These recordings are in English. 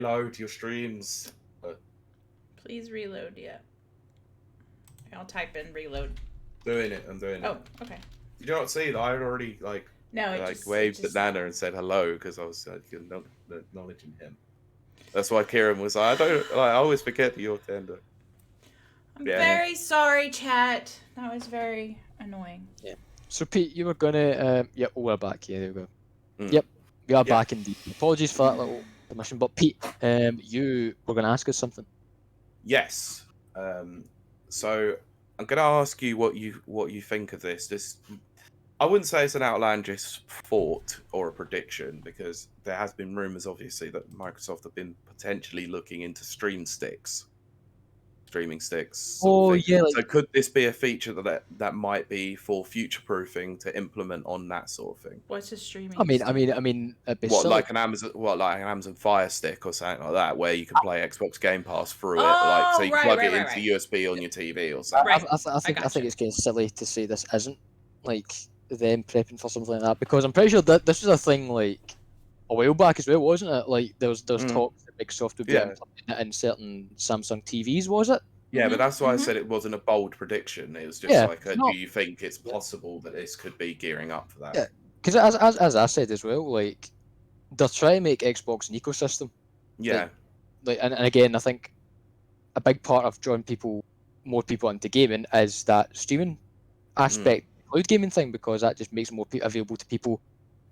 Load your streams. Please reload. Yeah. I'll type in reload. Doing it. I'm doing it. Oh, okay. Did you not see that? I had already No, it just waved at Nana and said hello because I was acknowledging him. That's why Ciaran was like, I always forget that you're tender. I'm very sorry, chat. That was very annoying. Yeah. So Pete, you were gonna yep, we're back. Yeah, there we go. Mm. Yep, we are back indeed. Apologies for that little omission, but Pete, you were gonna ask us something. Yes. So I'm gonna ask you what you think of this. I wouldn't say it's an outlandish thought or a prediction because there has been rumors, obviously, that Microsoft have been potentially looking into streaming sticks. Oh yeah. So could this be a feature that might be for future proofing to implement on that sort of thing? What's a streaming? I mean, like an Amazon Fire Stick or something like that, where you can play Xbox Game Pass through it, like so you plug it into USB on your TV or something. Right. I think it's getting silly to say this isn't like them prepping for something like that because I'm pretty sure that this was a thing like a while back as well, wasn't it? Like there was talks that Microsoft would be implementing it in certain Samsung TVs, was it? Yeah, but that's why I said it wasn't a bold prediction. It was just do you think it's possible that this could be gearing up for that? Yeah, because as I said as well, like they're trying to make Xbox an ecosystem. Yeah. And again, I think a big part of drawing more people into gaming is that streaming aspect, cloud gaming thing, because that just makes it more available to people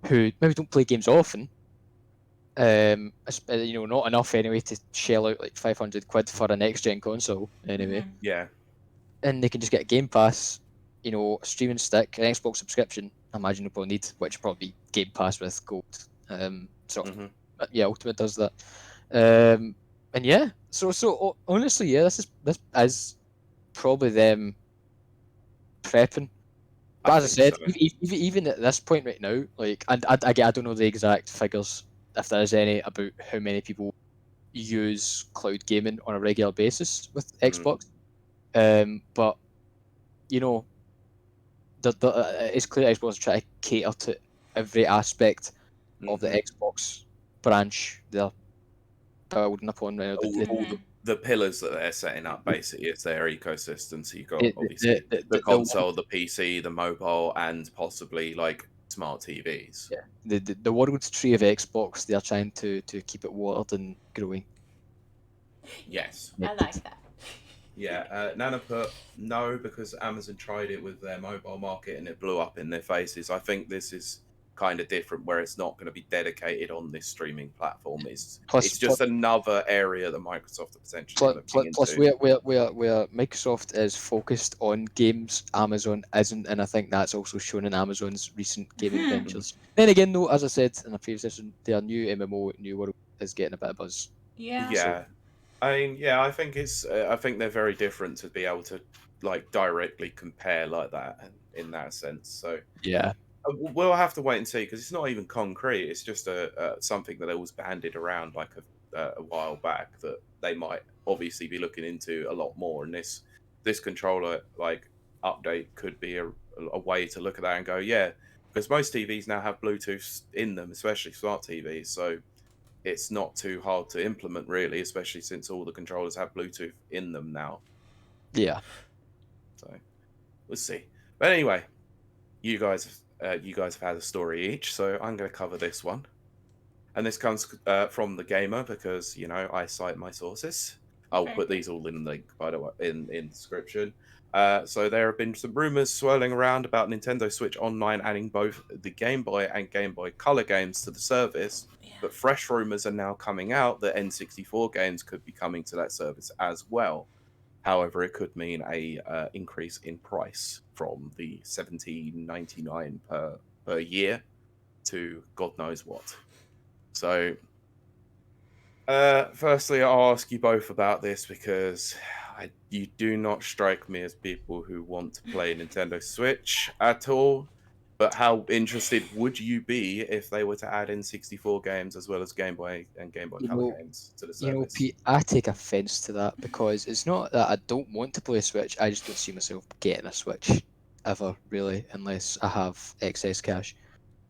who maybe don't play games often. Not enough anyway to shell out like 500 quid for a next gen console anyway. Yeah. And they can just get a Game Pass, a streaming stick, an Xbox subscription. I imagine they'll probably need, which will probably be Game Pass with Gold. But yeah, Ultimate does that. And yeah, so honestly, yeah, this is probably them prepping. But as I said, so. even at this point right now, like I don't know the exact figures, if there is any, about how many people use cloud gaming on a regular basis with Xbox. But it's clear Xbox is trying to cater to every aspect of the Xbox branch they're building upon. The pillars that they're setting up basically is their ecosystem. So you've got obviously the console, the PC, the mobile, and possibly like smart TVs. Yeah, the world tree of Xbox, they're trying to keep it watered and growing. Yes, I like that. Yeah, Nana put no because Amazon tried it with their mobile market and it blew up in their faces. I think this is kind of different, where it's not going to be dedicated on this streaming platform. It's just another area that Microsoft are potentially looking into. Plus, where Microsoft is focused on games, Amazon isn't, and I think that's also shown in Amazon's recent gaming ventures. Then again, though, as I said in a previous session, their new MMO, New World, is getting a bit of buzz. Yeah. Yeah. I mean, I think I think they're very different to be able to like directly compare like that in that sense. So yeah, we'll have to wait and see because it's not even concrete. It's just something that was bandied around like a while back that they might obviously be looking into a lot more. And this controller like update could be a way to look at that and go, yeah, because most TVs now have Bluetooth in them, especially smart TVs. So it's not too hard to implement, really, especially since all the controllers have Bluetooth in them now. Yeah. So we'll see. But anyway, you guys have had a story each, so I'm going to cover this one. And this comes from The Gamer because, I cite my sources. I'll put these all in the link, by the way, in the description. So there have been some rumors swirling around about Nintendo Switch Online adding both the Game Boy and Game Boy Color games to the service. But fresh rumors are now coming out that N64 games could be coming to that service as well. However, it could mean a increase in price from the $17.99 per year to God knows what. So, firstly, I'll ask you both about this because you do not strike me as people who want to play Nintendo Switch at all. But how interested would you be if they were to add in 64 games as well as Game Boy and Game Boy Color games to the service? Pete, I take offence to that because it's not that I don't want to play a Switch. I just don't see myself getting a Switch ever, really, unless I have excess cash.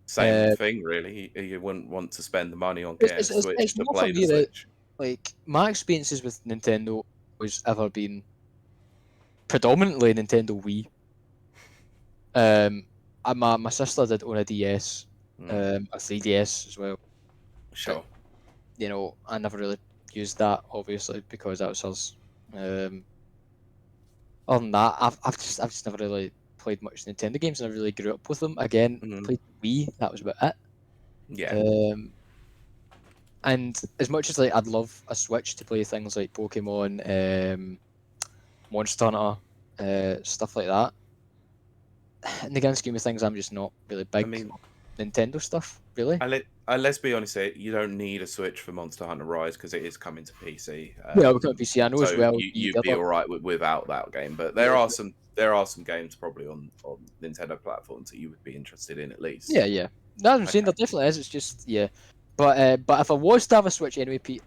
Same thing, really. You wouldn't want to spend the money on getting a Switch to play the Switch. like my experiences with Nintendo was ever been predominantly Nintendo Wii. My sister did own a DS, a 3DS as well. Sure. But, I never really used that obviously because that was hers. Other than that, I've just never really played much Nintendo games, and I really grew up with them. Again, played Wii. That was about it. Yeah. And as much as like I'd love a Switch to play things like Pokemon, Monster Hunter, stuff like that. In the grand scheme of things, I'm just not really big I mean, Nintendo stuff, really. Let's be honest here, you don't need a Switch for Monster Hunter Rise because it is coming to PC. Yeah, we've got PC. I know as well. You'd be all right without that game, but there are some games probably on Nintendo platforms that you would be interested in at least. Yeah. No, I'm saying there definitely is. It's just but if I was to have a Switch anyway, Pete,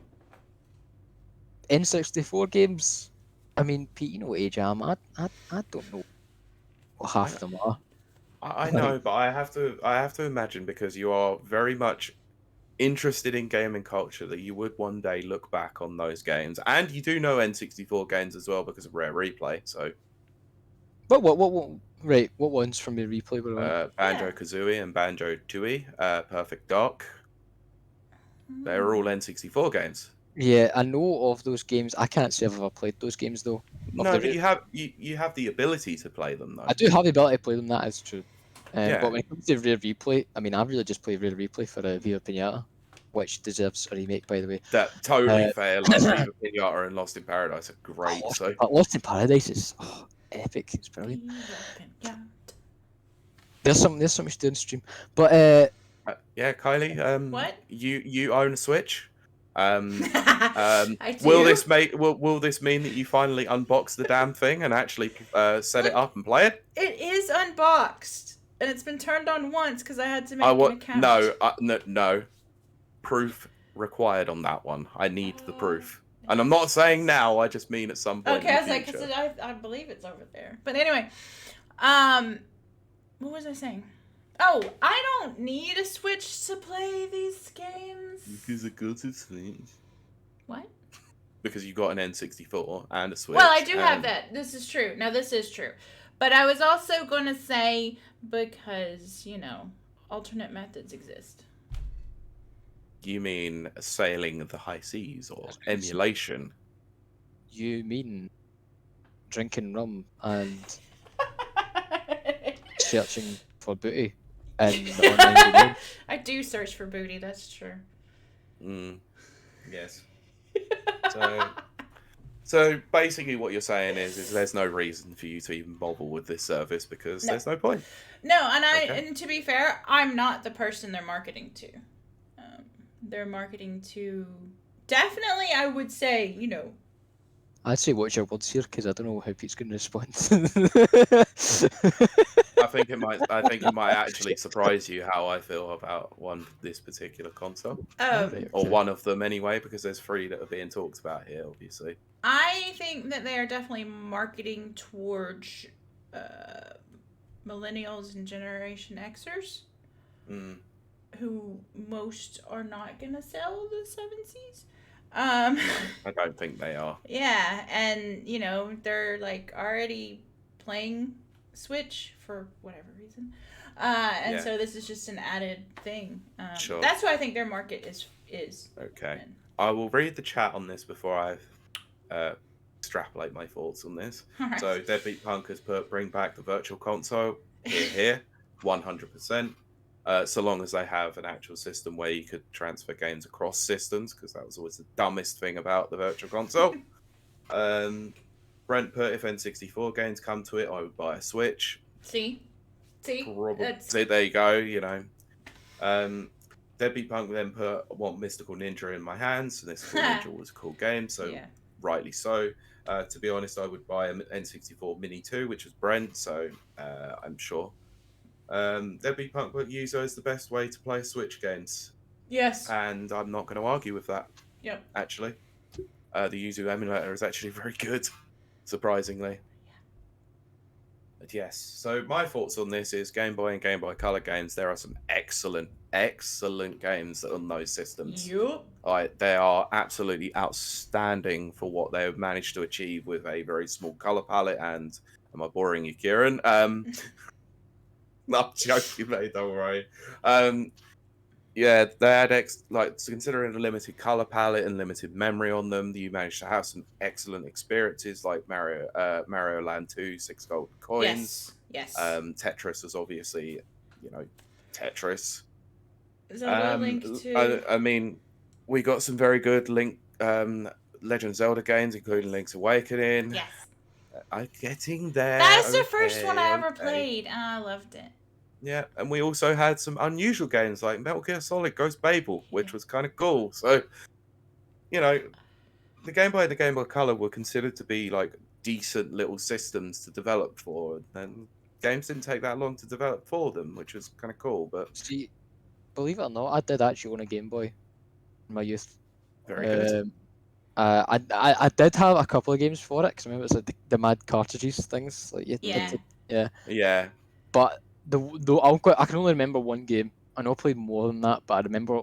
N64 games. I mean, Pete, you know what age I am. I don't know what half of them are. I know, but I have to imagine, because you are very much interested in gaming culture, that you would one day look back on those games, and you do know N64 games as well because of Rare Replay. So, But what right? What ones from the replay were Banjo Kazooie and Banjo Tooie, Perfect Dark. They're all N64 games. Yeah, I know of those games. I can't say I've ever played those games though. No, but you have the ability to play them though. I do have the ability to play them. That is true. Yeah. But when it comes to Rare Replay, I mean, I really just play Rare Replay for Viva Pinata, which deserves a remake, by the way. That totally fair. Like Viva Pinata and Lost in Paradise are great. Lost in Paradise is epic. It's brilliant. There's something to do on stream, but yeah, Kylie. What? You own a Switch? I do. Will this mean that you finally unbox the damn thing and actually set it up and play it? It is unboxed, and it's been turned on once because I had to make an account. No. Proof required on that one. I need the proof. And I'm not saying now, I just mean at some point. Okay, I was like, because I believe it's over there. But anyway, what was I saying? Oh, I don't need a Switch to play these games. Because it goes to Switch. What? Because you got an N64 and a Switch. Well, I do have that. This is true. Now, this is true. But I was also going to say, because, alternate methods exist. You mean sailing the high seas or emulation? You mean drinking rum and searching for booty and online. I do search for booty, that's true. Yes. So basically what you're saying is there's no reason for you to even bother with this service because there's no point. No, and to be fair, I'm not the person they're marketing to. They're marketing to, definitely, I would say, I'd say watch your words here because I don't know how Pete's going to respond. I think it might actually surprise you how I feel about this particular console, or one of them anyway, because there's 3 that are being talked about here, obviously. I think that they are definitely marketing towards millennials and Generation Xers, who most are not gonna sell the 7Cs. I don't think they are. Yeah, and they're like already playing Switch for whatever reason, so this is just an added thing. Sure. That's why I think their market is okay. I will read the chat on this before I extrapolate my thoughts on this. Right. So Deadbeat Punk has put bring back the virtual console. Here, 100%. So long as they have an actual system where you could transfer games across systems, because that was always the dumbest thing about the virtual console. Brent put, if N64 games come to it, I would buy a Switch. See, See, there you go. Deadbeat Punk then put, I want Mystical Ninja in my hands, and Mystical Ninja was a cool game, so rightly so. To be honest, I would buy an N64 Mini 2, which was Brent, so I'm sure. Deadbeat Punk put Yuzo is the best way to play Switch games. Yes. And I'm not going to argue with that. Yep. Actually. The Yuzu emulator is actually very good, surprisingly. Yes. So my thoughts on this is Game Boy and Game Boy Color games. There are some excellent, excellent games on those systems. Yup. They are absolutely outstanding for what they have managed to achieve with a very small color palette. And am I boring you, Kieran? No, I'm joking, mate. Don't worry. Yeah, they had considering a limited color palette and limited memory on them, you managed to have some excellent experiences like Mario Land 2, 6 gold coins. Yes. Tetris is obviously, Tetris. Zelda Link 2. I mean, we got some very good Legend of Zelda games, including Link's Awakening. Yes. I'm getting there. That's the first one I ever played, and I loved it. Yeah, and we also had some unusual games like Metal Gear Solid Ghost Babel, which was kind of cool. So, the Game Boy and the Game Boy Color were considered to be like decent little systems to develop for, and games didn't take that long to develop for them, which was kind of cool. But See, believe it or not, I did actually own a Game Boy in my youth. very good. I did have a couple of games for it because I remember it was like the mad cartridges things. Like Yeah. But I can only remember one game. I know I played more than that, but I remember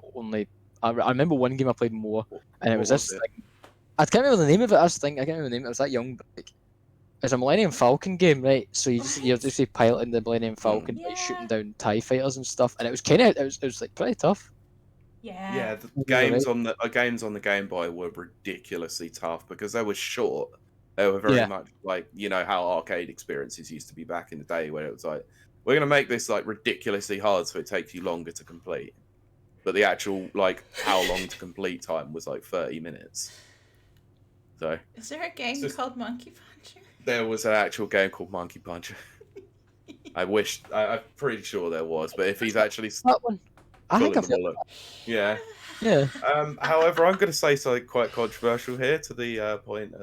I remember one game I played more, and it was this thing. I can't remember the name of it. I can't remember the name. I was that young. But it's a Millennium Falcon game, right? So you're just piloting the Millennium Falcon, like shooting down TIE fighters and stuff, and it was like pretty tough. Yeah. Yeah, the games on the Game Boy were ridiculously tough because they were short. They were very much like how arcade experiences used to be back in the day, where it was like, we're gonna make this like ridiculously hard so it takes you longer to complete. But the actual how long to complete time was like 30 minutes. So is there a game called Monkey Puncher? There was an actual game called Monkey Puncher. I'm pretty sure there was, but if he's actually that one, I think I've look. Yeah. Yeah. However, I'm going to say something quite controversial here to the point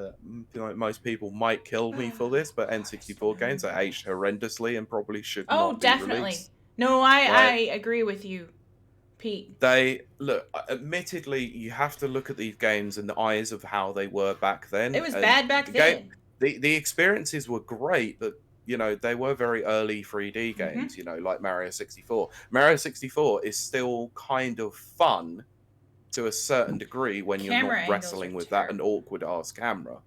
most people might kill me for this, but N64 games are aged horrendously and probably should not be released. No, I agree with you, Pete. Admittedly, you have to look at these games in the eyes of how they were back then. It was bad back then. The experiences were great, but they were very early 3D games, like Mario 64. Mario 64 is still kind of fun to a certain degree when you're not wrestling with that an awkward ass camera.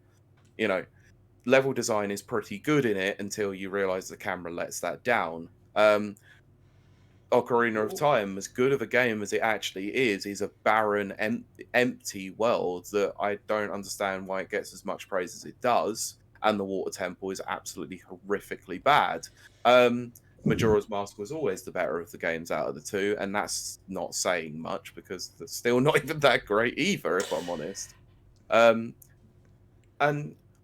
Level design is pretty good in it until you realize the camera lets that down. Ocarina of Time, as good of a game as it actually is a barren, empty world that I don't understand why it gets as much praise as it does. And the Water Temple is absolutely horrifically bad. Majora's Mask was always the better of the games out of the two, and that's not saying much because they're still not even that great either, if I'm honest. And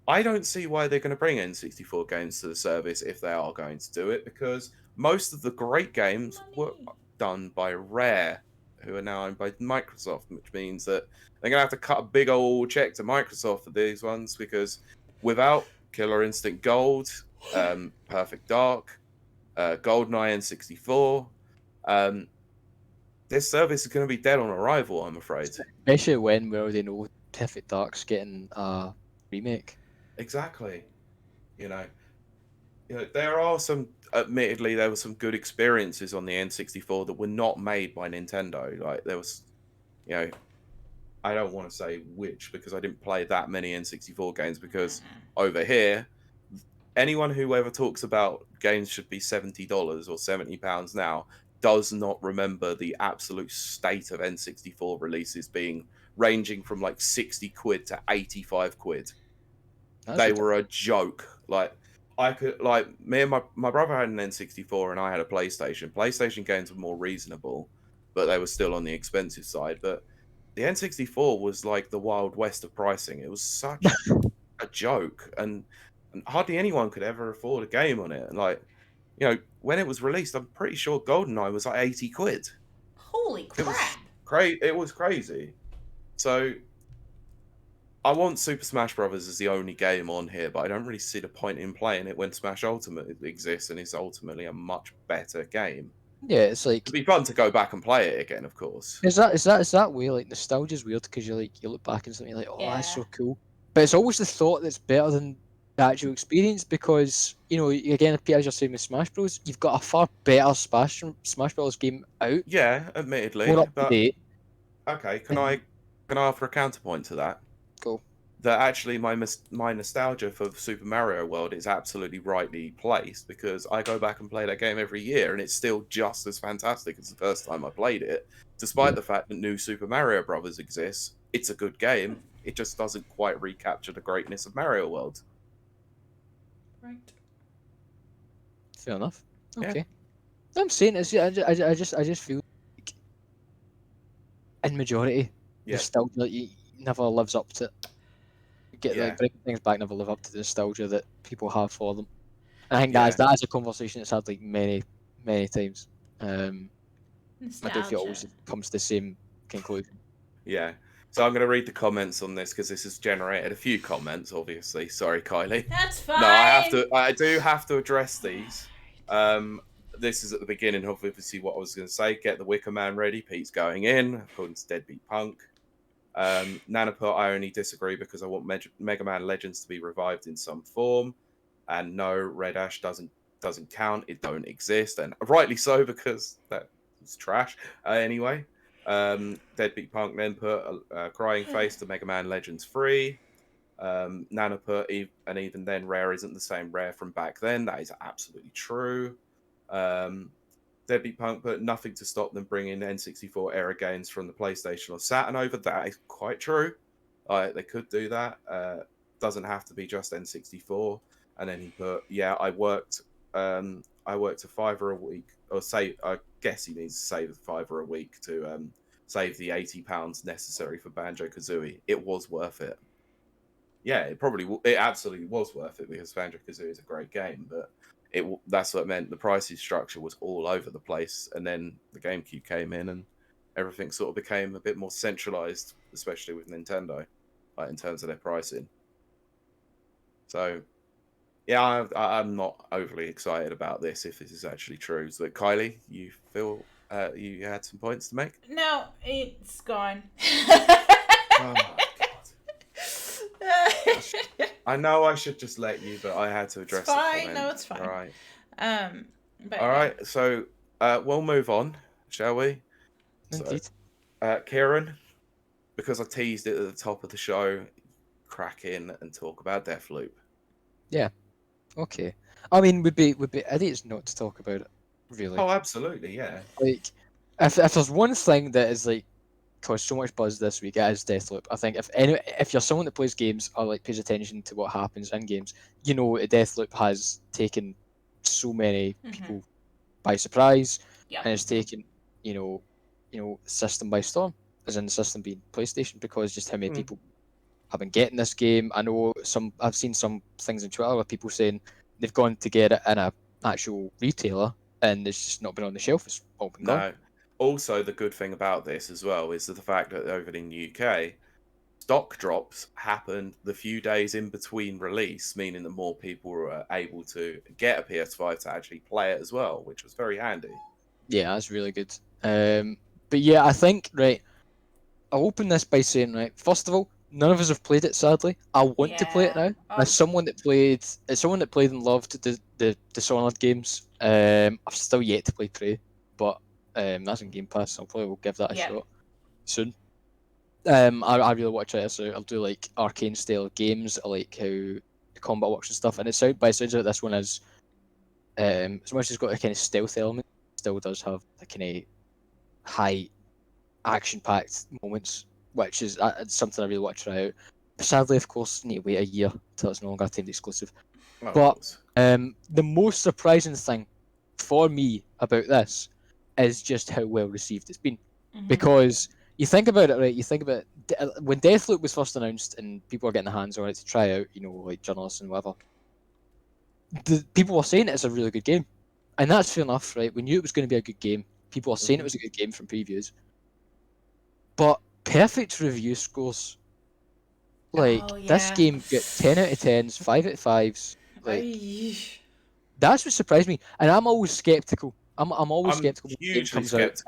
I don't see why they're going to bring N64 games to the service if they are going to do it, because most of the great games were done by Rare, who are now owned by Microsoft, which means that they're going to have to cut a big old check to Microsoft for these ones, because without Killer Instinct Gold, Perfect Dark, GoldenEye N64, this service is going to be dead on arrival, I'm afraid. Especially when we already know Perfect Dark's getting a remake. Exactly. There are admittedly, there were some good experiences on the N64 that were not made by Nintendo. Like, there was, I don't want to say which because I didn't play that many N64 games, because over here, anyone who ever talks about games should be $70 or £70 now does not remember the absolute state of N64 releases being ranging from like 60 quid to 85 quid. They were a joke. Me and my brother had an N64 and I had a PlayStation. PlayStation games were more reasonable, but they were still on the expensive side. But the N64 was like the Wild West of pricing. It was such a joke, and hardly anyone could ever afford a game on it. And when it was released, I'm pretty sure GoldenEye was like 80 quid. Holy crap! It was crazy. So I want Super Smash Brothers as the only game on here, but I don't really see the point in playing it when Smash Ultimate exists and it's ultimately a much better game. Yeah, it's like it'd be fun to go back and play it again, of course. Is that way? Like, nostalgia's weird because you look back and something like, oh, that's so cool. But it's always the thought that's better than the actual experience, because again, as you're saying with Smash Bros, you've got a far better Smash Bros game out, Yeah, admittedly, more up to but date. okay, can I offer a counterpoint to that? Go. That actually my nostalgia for Super Mario World is absolutely rightly placed, because I go back and play that game every year and it's still just as fantastic as the first time I played it. Despite the fact that new Super Mario Brothers exists, it's a good game. It just doesn't quite recapture the greatness of Mario World. Right. Fair enough. Yeah. Okay. I'm saying is, I just feel like in majority, Yeah. nostalgia never lives up to Yeah. breaking things back never live up to the nostalgia that people have for them. And I think Yeah. that is a conversation that's had like many times. I don't feel it always Nostalgia. comes to the same conclusion. Yeah. So I'm going to read the comments on this because this has generated a few comments. Obviously, sorry, Kylie. That's fine. No, I do have to address these. This is at the beginning of obviously what I was going to say. Get the Wicker Man ready. Pete's going in, according to Deadbeat Punk. Nanoput, I only disagree because I want Mega Man Legends to be revived in some form. And no, Red Ash doesn't count. It don't exist, and rightly so, because that was trash. Anyway, Deadbeat Punk then put a crying face to Mega Man Legends 3. Nana put, and even then, Rare isn't the same Rare from back then. That is absolutely true. Deadbeat Punk put nothing to stop them bringing N64 era games from the PlayStation or Saturn over. That is quite true. They could do that. Doesn't have to be just N64. And then he put, yeah, I worked a $5 a week, or I guess he needs to save a $5 a week to save the £80 necessary for Banjo Kazooie. It was worth it. Yeah, it absolutely was worth it, because Banjo Kazooie is a great game, but that's what it meant. The pricing structure was all over the place, and then the GameCube came in, and everything sort of became a bit more centralized, especially with Nintendo, like in terms of their pricing. So, yeah, I'm not overly excited about this if this is actually true. So, Kylie, you feel you had some points to make? No, it's gone. Oh God. I know I should just let you, but I had to address It's fine. the comment. No, it's fine. All right. But All right. So we'll move on, shall we? Indeed. So, Ciaran, because I teased it at the top of the show, crack in and talk about Deathloop. Yeah. Okay. I mean, would be idiots not to talk about it, really. Oh, absolutely, yeah. Like, if there's one thing that is like caused so much buzz this week, it is Deathloop. I think if you're someone that plays games or like pays attention to what happens in games, Deathloop has taken so many people by surprise, and it's taken system by storm, as in the system being PlayStation, because just how many people have been getting this game. I know I've seen some things on Twitter where people saying they've gone to get it in a actual retailer and it's just not been on the shelf. It's all been gone. No. Also, the good thing about this as well is the fact that over in the UK, stock drops happened the few days in between release, meaning that more people were able to get a PS5 to actually play it as well, which was very handy. Yeah, that's really good. But yeah, I think, right, I'll open this by saying, right, first of all, none of us have played it, sadly. I want to play it now. As someone that played and loved the Dishonored games, I've still yet to play Prey, but that's in Game Pass, so I'll probably will give that a shot soon. I really want to try this out. I'll do like arcane style games. I like how the combat works and stuff. And it sounds like this one is, as much as it's got a kind of stealth element, it still does have the kind of high action-packed moments, which is something I really want to try out. But sadly, of course, I need to wait a year till it's no longer a timed exclusive. But the most surprising thing for me about this is just how well received it's been. Because you think about it, right? You think about when Deathloop was first announced and people were getting their hands on it to try out, like journalists and whatever. The people were saying it's a really good game, and that's fair enough, right? We knew it was going to be a good game. People were saying it was a good game from previews. But perfect review scores. This game got 10 out of 10s, 5 out of 5s. That's what surprised me, and I'm always skeptical. I'm always skeptical when the game comes out,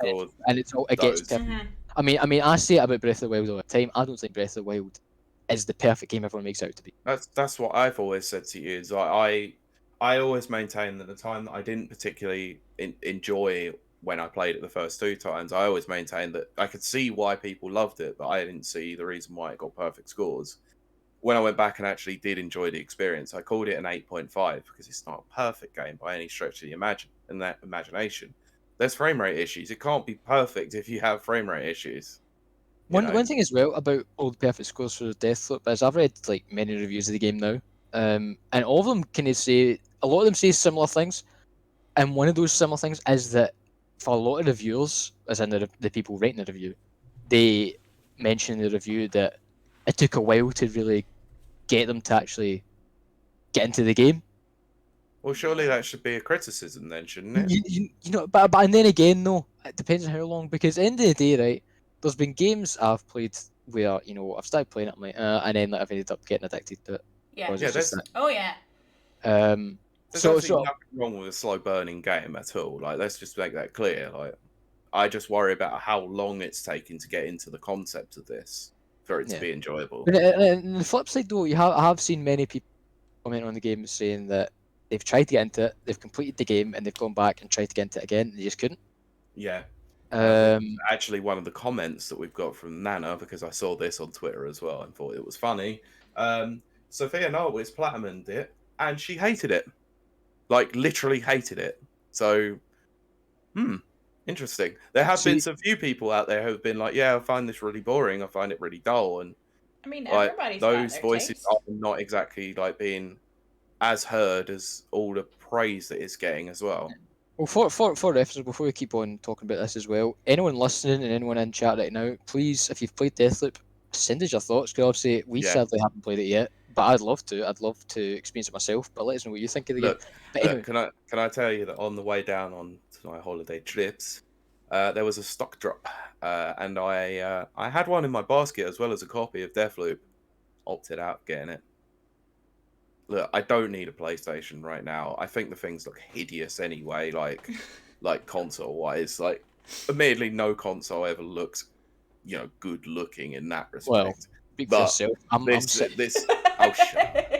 and it gets perfect. I mean, I say it about Breath of the Wild all the time. I don't think Breath of the Wild is the perfect game everyone makes it out to be. That's what I've always said to you. Is I always maintain that the time that I didn't particularly enjoy when I played it the first 2 times, I always maintained that I could see why people loved it, but I didn't see the reason why it got perfect scores. When I went back and actually did enjoy the experience, I called it an 8.5 because it's not a perfect game by any stretch of the imagination. There's frame rate issues. It can't be perfect if you have frame rate issues. One thing as well about all the perfect scores for Deathloop is I've read like many reviews of the game now, and all of them kind of say, a lot of them say similar things, and one of those similar things is that for a lot of reviewers, as in the people writing the review, they mention in the review that it took a while to really get them to actually get into the game. Well, surely that should be a criticism then, shouldn't it? You know, but and then again, no, it depends on how long. Because at the end of the day, right, there's been games I've played where I've started playing it, I'm like, and then like, I've ended up getting addicted to it. Yeah. Yeah, there's Oh There's absolutely nothing wrong with a slow burning game at all. Like, let's just make that clear. Like, I just worry about how long it's taken to get into the concept of this for it to be enjoyable. But on the flip side, though, I have seen many people comment on the game saying that they've tried to get into it, they've completed the game, and they've gone back and tried to get into it again, and they just couldn't. Yeah. Actually, one of the comments that we've got from Nana, because I saw this on Twitter as well and thought it was funny. Sophia Norwitz platinumed it, and she hated it. Like, literally hated it. So, interesting. There have been some few people out there who have been like, yeah, I find this really boring. I find it really dull. And I mean, like, everybody's those got their voices taste. are not exactly like being as heard as all the praise that it's getting as well. Well, for reference, before we keep on talking about this as well, anyone listening and anyone in chat right now, please, if you've played Deathloop, send us your thoughts. Because obviously we sadly haven't played it yet, but I'd love to. I'd love to experience it myself. But let us know what you think of the game. But anyway, can I tell you that on the way down on to my holiday trips, there was a stock drop, and I had one in my basket as well as a copy of Deathloop. Opted out getting it. Look, I don't need a PlayStation right now. I think the things look hideous anyway, like console wise. Like, admittedly, no console ever looks, good looking in that respect. Well, speak for yourself. This oh shut.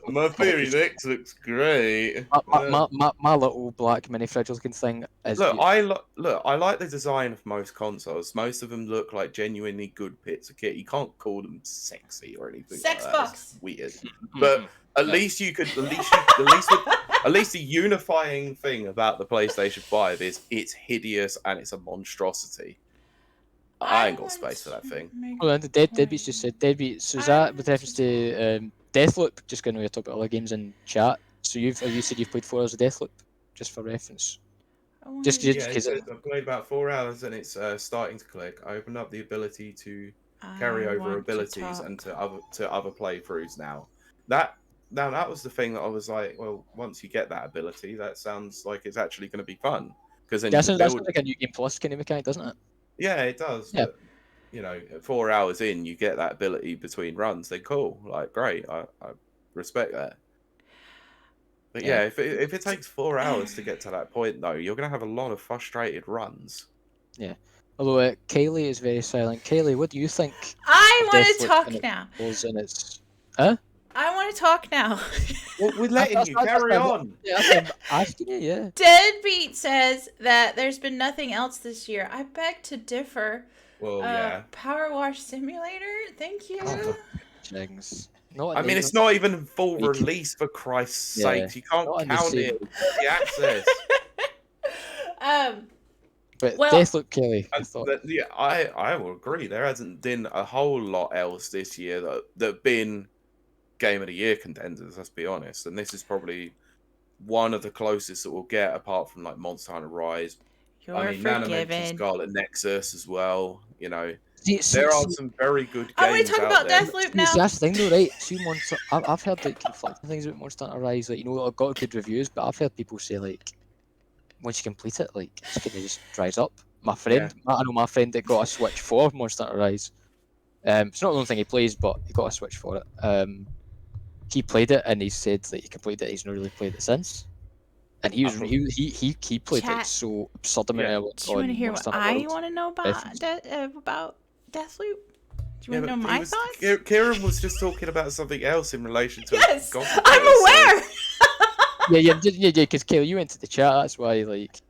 My Series X looks great. My little black mini fridge looking thing is. Look, I like the design of most consoles. Most of them look like genuinely good bits of kit. You can't call them sexy or anything. Sex like that. box. It's weird, but at least the unifying thing about the PlayStation 5 is it's hideous and it's a monstrosity. I ain't got space for that thing. Well, the Deadbeats just said Deadbeats. So is that with reference to Deathloop? Just going to talk about other games in chat. So you said you've played 4 hours of Deathloop, just for reference. Just because I've played about 4 hours and it's starting to click. I opened up the ability to carry over abilities and to other playthroughs now. That was the thing that I was like, well, once you get that ability, that sounds like it's actually going to be fun because then that sounds like a new game plus kind of mechanic, doesn't it? Yeah, it does. Yeah. But, 4 hours in, you get that ability between runs. Then cool, like great. I respect that. But yeah, if it takes 4 hours to get to that point, though, you're gonna have a lot of frustrated runs. Yeah. Although Kiley is very silent. Kiley, what do you think? I want to talk now. I want to talk now. Well, we're letting you carry on. Yeah, I'm asking you, yeah. Deadbeat says that there's been nothing else this year. I beg to differ. Well, yeah. Power Wash Simulator, thank you. I mean, it's not even full release, for Christ's sake. You can't count it. The access. But Deathloop, Kiley. I will agree. There hasn't been a whole lot else this year that have been Game of the Year contenders, let's be honest. And this is probably one of the closest that we'll get, apart from like Monster Hunter Rise. Nana mentioned Scarlet Nexus as well. There are some very good games. I want to talk about Deathloop now. That's the thing, though, right? I've heard like conflicting things about Monster Hunter Rise. Like, I've got good reviews, but I've heard people say like, once you complete it, like it's kind of just dries up. I know my friend that got a Switch for Monster Hunter Rise. It's not the only thing he plays, but he got a Switch for it. He played it and he said that he completed it. He's not really played it since. And he played like so absurd amount of Do you want to hear what I want to know about Deathloop? Do you want to know my thoughts? Ciaran was just talking about something else in relation to. Yes, Gotham I'm Knights, yeah, because Kaylee, you went to the chat. That's why, like,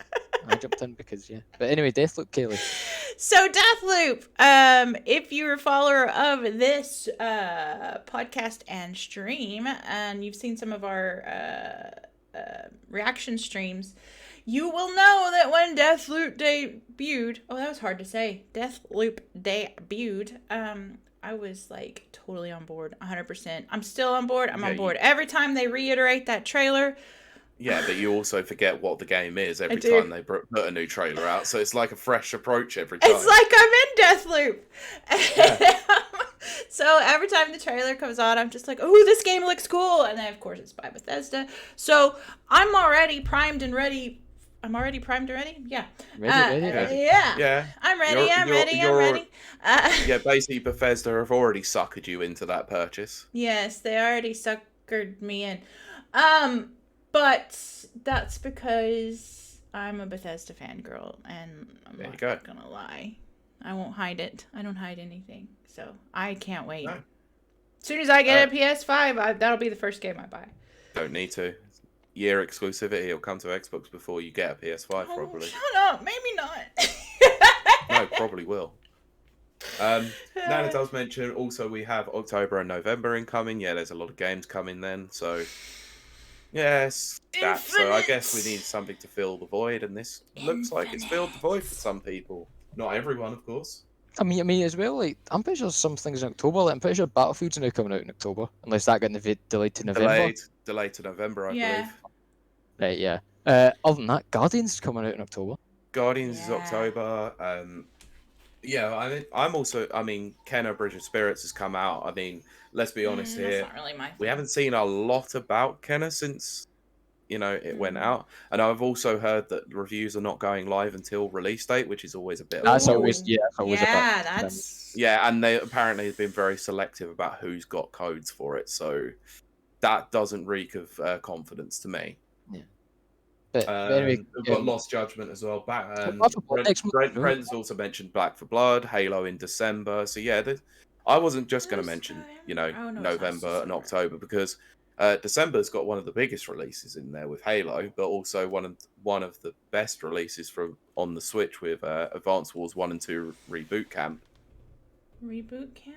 I jumped in because But anyway, Deathloop, Kaylee. So Deathloop, if you're a follower of this podcast and stream, and you've seen some of our reaction streams, you will know that when Deathloop debuted, oh, that was hard to say. Deathloop debuted. I was like totally on board, 100%. I'm still on board. I'm on board every time they reiterate that trailer. Yeah, but you also forget what the game is every time they put a new trailer out. So it's like a fresh approach every time. It's like I'm in Deathloop. Yeah. So every time the trailer comes on, I'm just like, oh, this game looks cool. And then, of course, it's by Bethesda. So I'm already primed and ready. I'm already primed and ready? Yeah. Ready. Yeah. I'm ready. I'm ready. Yeah, basically, Bethesda have already suckered you into that purchase. Yes, they already suckered me in. But that's because I'm a Bethesda fangirl, and I'm not gonna lie. I won't hide it. I don't hide anything. So I can't wait. No. As soon as I get a PS5, that'll be the first game I buy. Don't need to. Year exclusivity. It'll come to Xbox before you get a PS5, probably. Shut up. Maybe not. No, probably will. Nana does mention also we have October and November incoming. Yeah, there's a lot of games coming then. So, yes, so I guess we need something to fill the void, and this looks like it's filled the void for some people. Not everyone, of course. I mean, as well, like, I'm pretty sure some things in October, like, I'm pretty sure Battlefield's now coming out in October, unless that got delayed to November. Delayed to November, I believe. Right, yeah. Other than that, Guardians is coming out in October. Guardians is October. I'm also, Kenna Bridge of Spirits has come out. I mean, let's be honest here. That's not really my thing. We haven't seen a lot about Kenna since, it went out. And I've also heard that reviews are not going live until release date, which is always a bit. That's always, and they apparently have been very selective about who's got codes for it. So that doesn't reek of confidence to me. Yeah. But anyway, we've got Lost Judgment as well. Brent's also mentioned Black for Blood, Halo in December. So yeah, I wasn't just going to mention, November and October because December's got one of the biggest releases in there with Halo, but also one of the best releases on the Switch with Advance Wars 1 and 2 Reboot Camp. Reboot Camp?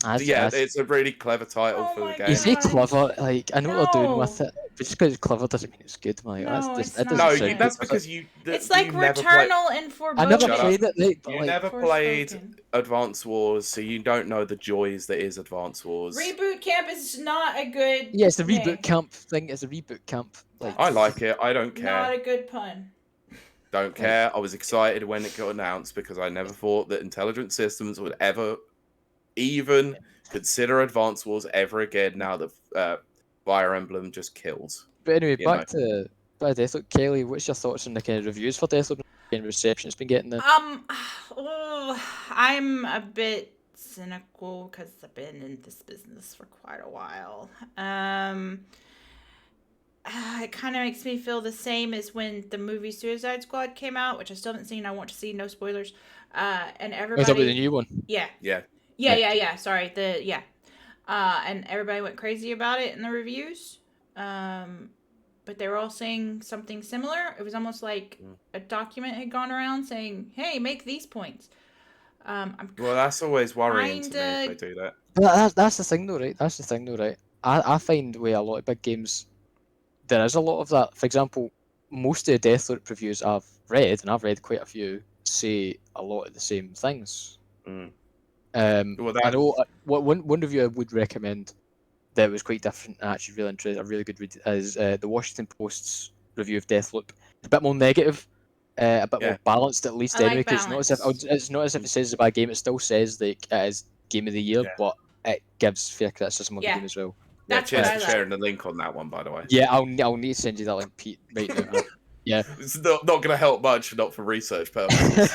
It's a really clever title for the game. You say clever, like, I know what they're doing with it, but just because it's clever doesn't mean it's good. Like, that's because you. It's like Returnal and Foreboding. I never played it. You never played Advance Wars, so you don't know the joys that is Advance Wars. Reboot Camp is not a good. Yeah, it's the Reboot Camp thing. It's a Reboot Camp. Like, I like it. I don't care. Not a good pun. Don't care. I was excited when it got announced because I never thought that Intelligent Systems would ever even consider Advance Wars ever again now that Fire Emblem just kills. But anyway, back to Deathloop. Kiley, what's your thoughts on the kind of reviews for Deathloop and reception it's been getting there? I'm a bit cynical because I've been in this business for quite a while. It kind of makes me feel the same as when the movie Suicide Squad came out, which I still haven't seen. I want to see, no spoilers. And everybody. Was that the new one? Yeah. Sorry, and everybody went crazy about it in the reviews. But they were all saying something similar. It was almost like a document had gone around saying, "Hey, make these points." That's always worrying to me if they do that. But that's the thing, though, right? I find with a lot of big games, there is a lot of that. For example, most of the Deathloop reviews I've read, and I've read quite a few, say a lot of the same things. I know one review I would recommend that was quite different and actually really interesting, a really good read, is the Washington Post's review of Deathloop. It's a bit more negative, a bit more balanced at least. Anyway, because it's not as if it says it's a bad game. It still says like it is game of the year, but it gives fair criticism of the game as well. Cheers for sharing the link on that one, by the way. Yeah, I'll need to send you that link, Pete, right now. Yeah, it's not going to help much, not for research purposes.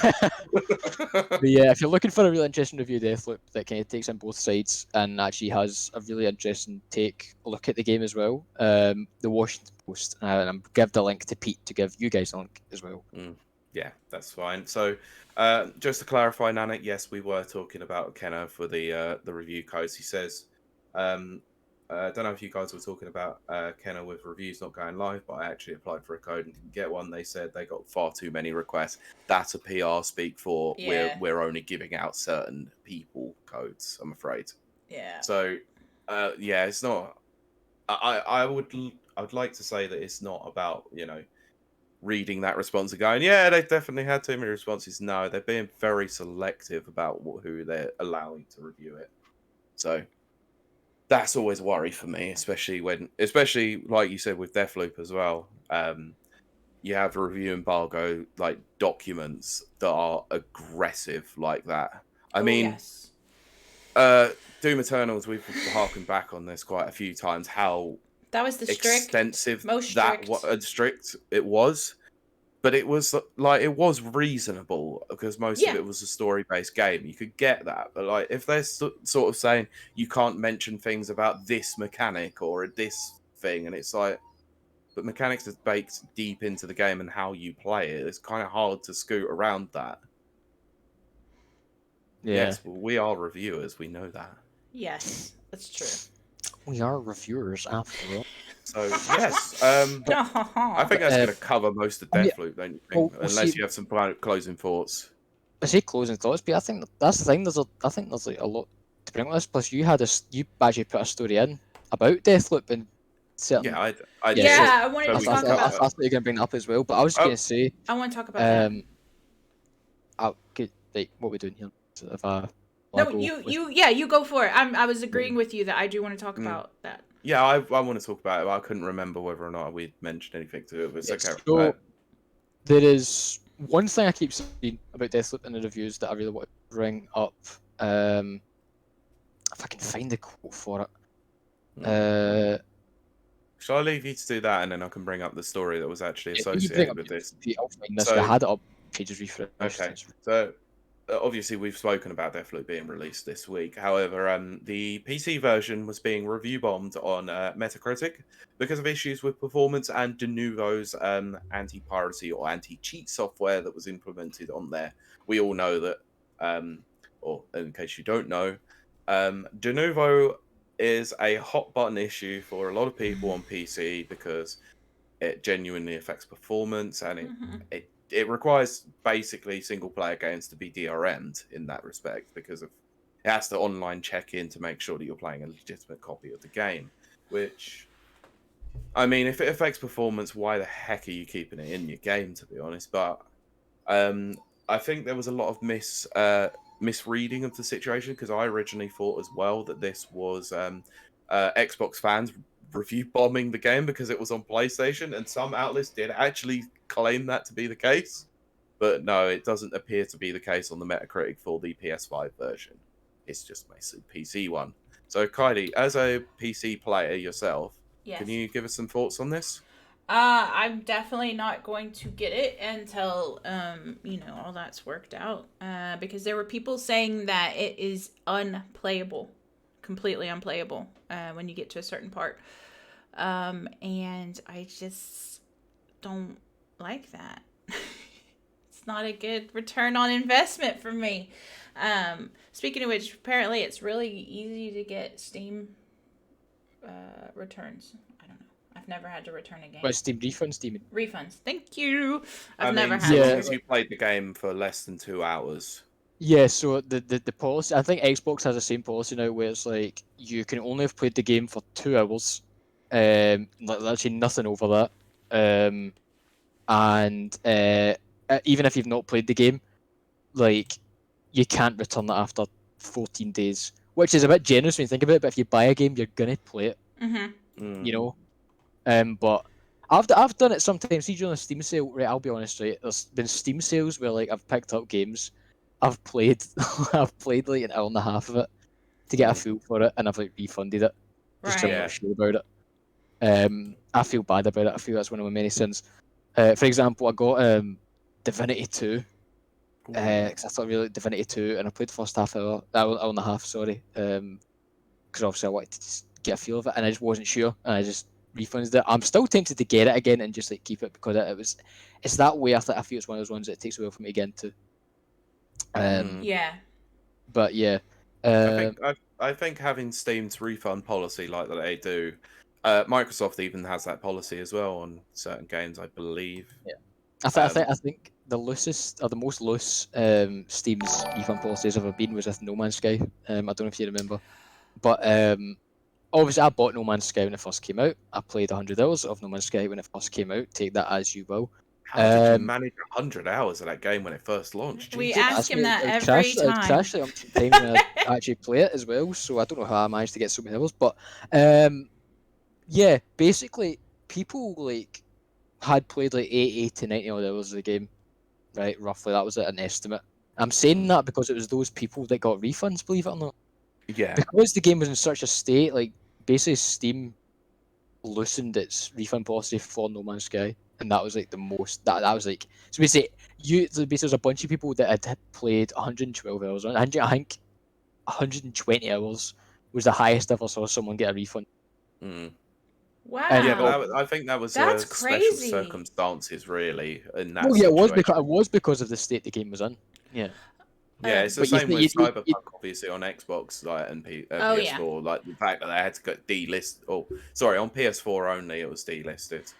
But yeah, if you're looking for a really interesting review of Deathloop that kind of takes in both sides and actually has a really interesting look at the game as well, the Washington Post, and I'll give the link to Pete to give you guys a link as well. Yeah, that's fine. So, just to clarify, Nanik, yes, we were talking about Kenna for the review codes. He says, I don't know if you guys were talking about Kenna with reviews not going live, but I actually applied for a code and didn't get one. They said they got far too many requests. That's a PR speak for Yeah. we're only giving out certain people codes, I'm afraid. Yeah. So, yeah, it's not. I would like to say that it's not about reading that response and going, yeah, they definitely had too many responses. No, they're being very selective about who they're allowing to review it. So that's always a worry for me, especially like you said with Deathloop as well. You have a review embargo, like documents that are aggressive like that. I Oh mean, yes. Doom Eternals, we've harkened back on this quite a few times. How That was the extensive most that strict. strict it was, but it was like it was reasonable because most of Yeah. it was a story-based game. You could get that, but like if they're sort of saying you can't mention things about this mechanic or this thing, and it's like, but mechanics is baked deep into the game and how you play it. It's kind of hard to scoot around that. Yeah. Yes, well, we are reviewers. We know that. Yes, that's true. We are reviewers after all. So yes, I think that's going to cover most of I mean, Deathloop, don't you think? well, Unless see, you have some closing thoughts. I say closing thoughts, but I think that's the thing. I think there's like a lot to bring on this. Plus, you actually put a story in about Deathloop and certain. Yeah, I Yeah, did. so Yeah, I wanted So to we I can talk thought cover I about. that. thought you were going to bring that up as well. But I was Oh, going to say, I want to talk about that. like, what we're doing here. Sort of, No, Lego you go for it. I was agreeing with you that I do want to talk about that. yeah, I want to talk about it. But I couldn't remember whether or not we mentioned anything to it. But it's Yeah, okay. so there is one thing I keep seeing about Deathloop in the reviews that I really want to bring up. If I can find the quote for it. Shall I leave you to do that, and then I can bring up the story that was actually You bring associated up with this? I'll find this. I So, had it up, pages refreshed. okay. So, obviously, we've spoken about Deathloop being released this week. However, the PC version was being review bombed on Metacritic because of issues with performance and Denuvo's anti-piracy or anti-cheat software that was implemented on there. We all know that, or in case you don't know, Denuvo is a hot button issue for a lot of people on PC because it genuinely affects performance and it requires basically single player games to be DRM'd in that respect because of it has to online check in to make sure that you're playing a legitimate copy of the game. Which, I mean, if it affects performance, why the heck are you keeping it in your game? To be honest, but I think there was a lot of misreading of the situation because I originally thought as well that this was Xbox fans review bombing the game because it was on PlayStation, and some outlets did actually claim that to be the case. But no, it doesn't appear to be the case on the Metacritic for the PS5 version. It's just mostly PC one. So, Kylie, as a PC player yourself, Yes. can you give us some thoughts on this? I'm definitely not going to get it until all that's worked out. Because there were people saying that it is unplayable, completely unplayable, when you get to a certain part. And I just don't like that. It's not a good return on investment for me. Speaking of which, apparently it's really easy to get Steam returns. I don't know. I've never had to return a game. Well, Steam refunds, Steam Refunds. Thank you. I Never mean, had so long to. as you played the game for less than 2 hours. Yeah, so the policy, I think Xbox has the same policy now where it's like you can only have played the game for 2 hours, literally nothing over that, and even if you've not played the game, like you can't return that after 14 days, which is a bit generous when you think about it. But if you buy a game, you're gonna play it, you know. But I've done it sometimes. See, during a Steam sale, right? I'll be honest, right? There's been Steam sales where like I've picked up games, I've played, I've played like an hour and a half of it to get a feel for it, and I've like refunded it just 'cause I'm Right. not sure about it. I feel bad about it. I feel that's one of my many sins. For example, I got Divinity 2. Because I thought I really liked Divinity 2, and I played the first hour and a half, sorry. Because obviously I wanted to just get a feel of it, and I just wasn't sure, and I just refunds there. I'm still tempted to get it again and just like keep it because it's that way. I feel it's one of those ones that it takes a while for me to get into. Yeah. But yeah, I think having Steam's refund policy like that they do, Microsoft even has that policy as well on certain games, I believe. Yeah, I think the loosest or the most loose Steam's refund policy has ever been was with No Man's Sky. I don't know if you remember, but obviously I bought No Man's Sky when it first came out. I played 100 hours of No Man's Sky when it first came out. Take that as you will. How did you manage 100 hours of that game when it first launched? We Jesus. ask him that every time. It crashed like times when I actually play it as well, so I don't know how I managed to get so many hours. But yeah, basically people like had played like 80 to 90 odd hours of the game, right? Roughly, that was an estimate. I'm saying that because it was those people that got refunds, believe it or not. Yeah. Because the game was in such a state, like basically Steam loosened its refund policy for No Man's Sky, and that was like the most. That was like so basically there's a bunch of people that had played 112 hours. I think 120 hours was the highest I ever saw someone get a refund. Mm. Wow. Yeah, but I think that was That's special crazy. circumstances, really, in that Well, yeah, situation. it was because of the state the game was in. Yeah. Yeah, it's the But same with Cyberpunk, obviously, on Xbox, like, and PS4. yeah. Like the fact that they had to get delist. Oh, sorry, on PS4 only, it was delisted.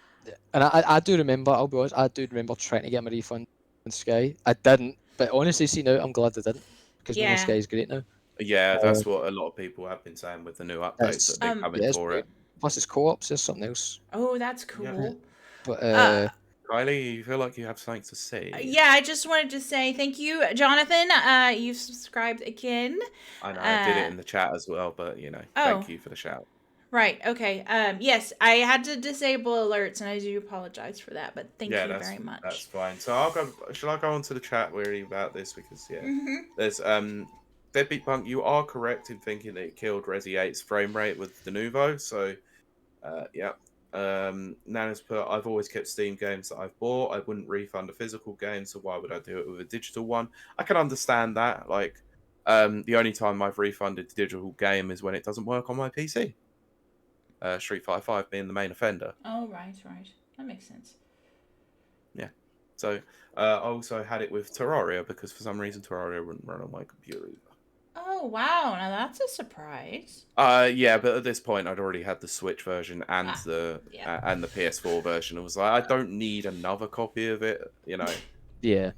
And I do remember, I'll be honest, I do remember trying to get my refund on Sky. I didn't, but honestly, see now, I'm glad I didn't because No Man's Yeah. Sky is great now. Yeah, that's what a lot of people have been saying with the new updates that they're coming it's for great. it. Plus, it's co-ops. There's something else. Oh, that's cool. But Kylie, you feel like you have something to say? Yeah, I just wanted to say thank you, Jonathan. You've subscribed again. I know, I did it in the chat as well, but thank you for the shout. Right. Okay. Yes, I had to disable alerts, and I do apologize for that. But thank you very much. That's fine. So I'll go. Shall I go on to the chat really about this because there's Deadbeat Punk. You are correct in thinking that it killed Resi 8's frame rate with the Nuvo. So yeah. Nana's put, I've always kept Steam games that I've bought. I wouldn't refund a physical game, so why would I do it with a digital one? I can understand that. Like, the only time I've refunded a digital game is when it doesn't work on my PC. Street Fighter 5 being the main offender. Oh, right. That makes sense. Yeah. So, I also had it with Terraria because for some reason Terraria wouldn't run on my computer either. Oh, wow. Now that's a surprise. Yeah, but at this point I'd already had the Switch version and the PS4 version. It was like, I don't need another copy of it, Yeah.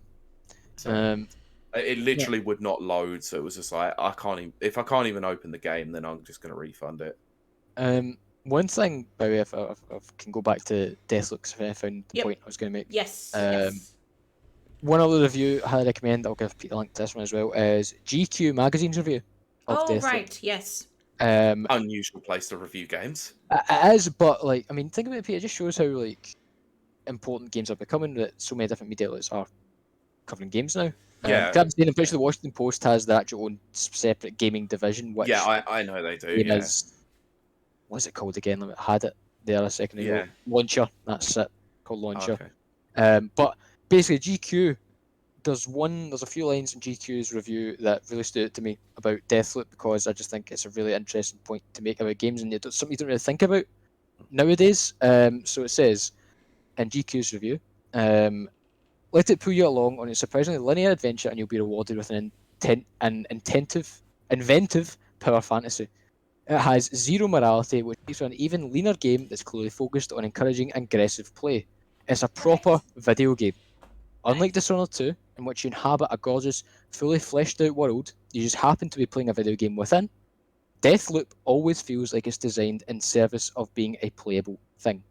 So, it literally would not load, so it was just like, if I can't even open the game, then I'm just going to refund it. One thing, by the way, if I can go back to Deathloop, because I found the point I was going to make. Yes. One other review I recommend, I'll give Pete a link to this one as well, is GQ Magazine's review of Deathloop. Right, yes. Unusual place to review games. It is, but like, I mean, think about it, Pete, it just shows how like important games are becoming, that so many different media outlets are covering games now. Yeah. I'm pretty sure the Washington Post has their actual own separate gaming division, which I know they do. Is, what's it called again? I had it there a second ago. Launcher. That's it. Called Launcher. Okay. But basically, GQ. There's a few lines in GQ's review that really stood out to me about Deathloop because I just think it's a really interesting point to make about games and something you don't really think about nowadays. So it says in GQ's review, let it pull you along on a surprisingly linear adventure, and you'll be rewarded with an inventive power fantasy. It has zero morality, which makes for an even leaner game that's clearly focused on encouraging aggressive play. It's a proper video game. Unlike Dishonored 2, in which you inhabit a gorgeous, fully fleshed out world, you just happen to be playing a video game within. Deathloop always feels like it's designed in service of being a playable thing.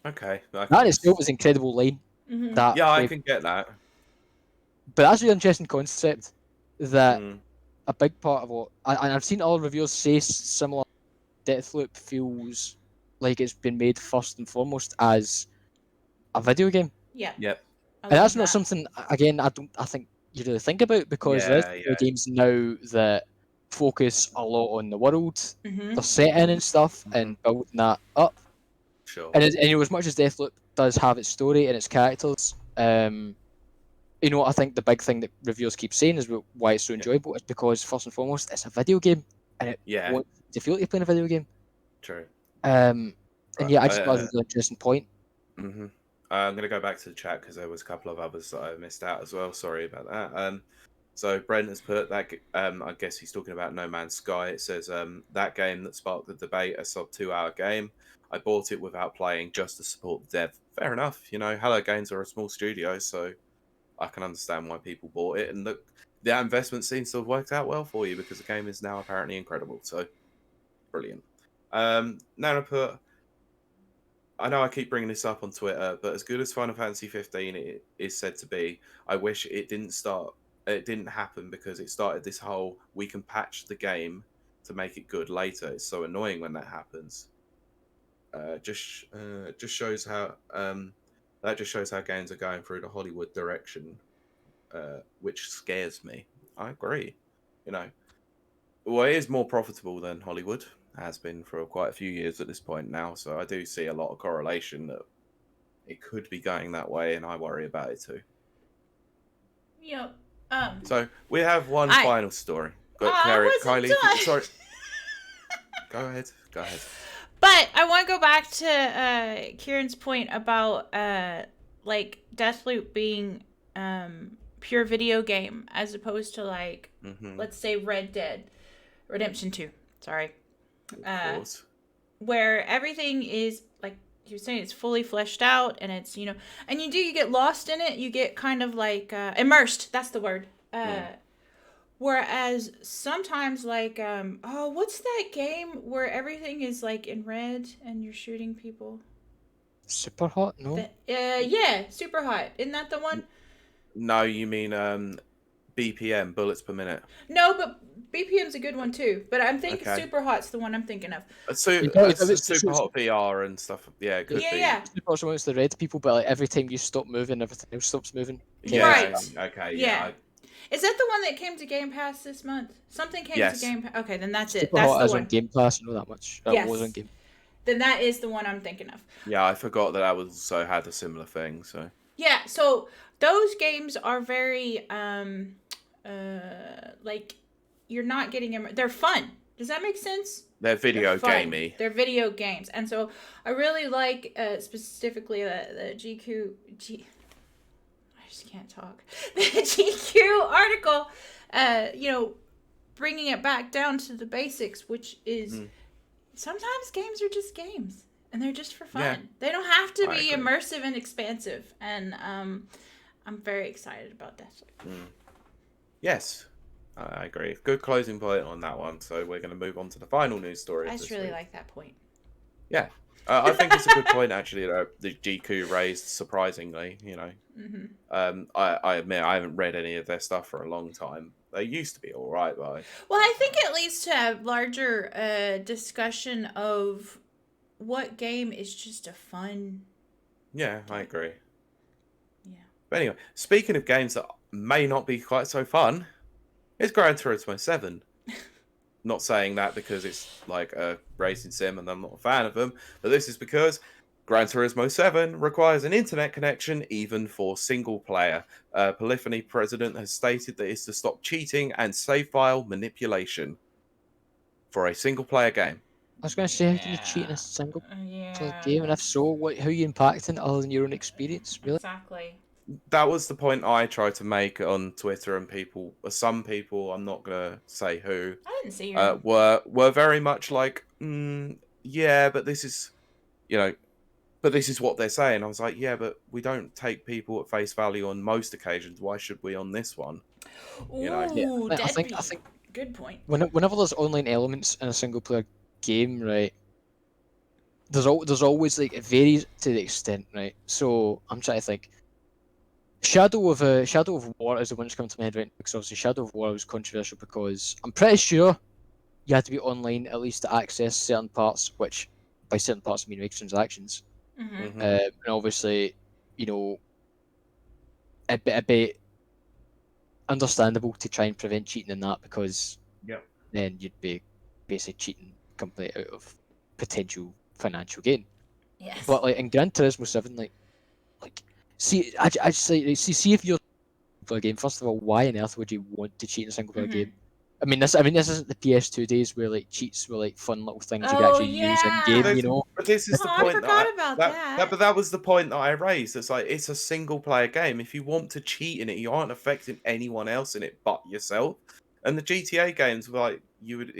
Okay. That itself is an incredible line. Mm-hmm. I can get that. But that's a really interesting concept that a big part of what... I've seen all reviewers say similar. Deathloop feels like it's been made first and foremost as a video game. Yep. And that's not something, again, I think you really think about, because there's games now that focus a lot on the world, the setting and stuff, and building that up. Sure. And as much as Deathloop does have its story and its characters, I think the big thing that reviewers keep saying is why it's so enjoyable is because, first and foremost, it's a video game, and it wants to feel like you're playing a video game. True. And Right. yeah, I just thought it was an interesting point. Mm-hmm. I'm going to go back to the chat because there was a couple of others that I missed out as well. Sorry about that. So Brent has put that. I guess he's talking about No Man's Sky. It says that game that sparked the debate, a sub 2 hour game. I bought it without playing just to support the dev. Fair enough. You know, Hello Games are a small studio, so I can understand why people bought it. And look, that investment seems to have worked out well for you because the game is now apparently incredible. So brilliant. Nana put, I know I keep bringing this up on Twitter, but as good as Final Fantasy 15 is said to be, I wish it didn't start. It didn't happen because it started this whole we can patch the game to make it good later. It's so annoying when that happens. Just shows how that just shows how games are going through the Hollywood direction, which scares me. I agree. You know, well, it is more profitable than Hollywood has been for quite a few years at this point now. So I do see a lot of correlation that it could be going that way, and I worry about it too. Yep. So we have one final story. Kylie, sorry. Go ahead. But I want to go back to Kieran's point about like Deathloop being pure video game as opposed to like let's say Red Dead Redemption 2. Sorry. Of course. Where everything is like you're saying, it's fully fleshed out, and it's, you know, and you get lost in it. You get kind of like immersed. That's the word. Whereas sometimes like what's that game where everything is like in red and you're shooting people? Super Hot? No. Yeah, Super Hot. Isn't that the one? No, you mean BPM, bullets per minute. No, but BPM's a good one too. But I'm thinking Super Hot's the one I'm thinking of. Super Hot VR and stuff. Yeah, it could be. Yeah. Super Hot's one, it's the red people, but like every time you stop moving, everything else stops moving. Yeah. Right. Okay. Yeah. Is that the one that came to Game Pass this month? Something came to Game Pass. Okay, then that's it. Super That's Hot the is one. on Game Pass. I know that much. That was on Game. Then that is the one I'm thinking of. Yeah, I forgot that also had a similar thing. So. Yeah. So those games are very like you're not getting they're fun. Does that make sense? They're video gamey. They're video games, and so I really like specifically the GQ. I just can't talk. The GQ article, you know, bringing it back down to the basics, which is sometimes games are just games and they're just for fun. Yeah. They don't have to be immersive and expansive, and I'm very excited about that. Yes, I agree. Good closing point on that one. So we're going to move on to the final news story. I just really like that point. Yeah. I think it's a good point, actually, that the GQ raised, surprisingly, you know. I admit I haven't read any of their stuff for a long time. They used to be all right, but... Well, I think it leads to a larger discussion of what game is just a fun... Yeah, I agree. Yeah. But anyway, speaking of games that may not be quite so fun, it's Gran Turismo 7. Not saying that because it's like a racing sim and I'm not a fan of them, but this is because Gran Turismo 7 requires an internet connection even for single player. Polyphony president has stated that it's to stop cheating and save file manipulation for a single player game. I was going to say, how can you cheat in a single player game? And if so, how are you impacting it other than your own experience? Really? Exactly. That was the point I tried to make on Twitter, and some people, I'm not gonna say who, I didn't see were very much like, yeah, but this is, you know, but this is what they're saying. I was like, yeah, but we don't take people at face value on most occasions. Why should we on this one? You know, I think good point. Whenever there's online elements in a single player game, right, there's always like, it varies to the extent, right? So I'm trying to think. Shadow of War is the one that's come to my head right now, because obviously Shadow of War was controversial because I'm pretty sure you had to be online at least to access certain parts, which by certain parts I mean microtransactions. And obviously, you know, it'd be understandable to try and prevent cheating in that, because then you'd be basically cheating completely out of potential financial gain. Yes. But like in Gran Turismo 7, like see, I just say, see if you're a game. First of all, why on earth would you want to cheat in a single player game? I mean, this isn't the PS2 days where like cheats were like fun little things you could Oh, actually use in yeah. game. But You know, this is Oh, the I point forgot that, about but that was the point that I raised. It's like it's a single player game. If you want to cheat in it, you aren't affecting anyone else in it but yourself. And the GTA games were like you'd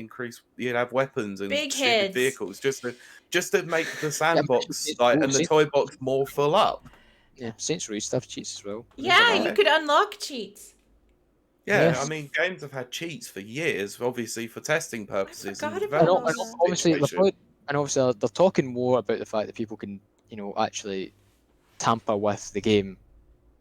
have weapons and Big stupid heads. vehicles just to make the yeah, sandbox Saints like Row, and the Saints, toy box more full up. yeah, Saints Row stuff cheats as well. Yeah, Remember you that? could unlock cheats. Yeah, I Yes. mean, games have had cheats for years, obviously for testing purposes and forgot the about all development that. Obviously, situation. they're talking more about the fact that people can, actually tamper with the game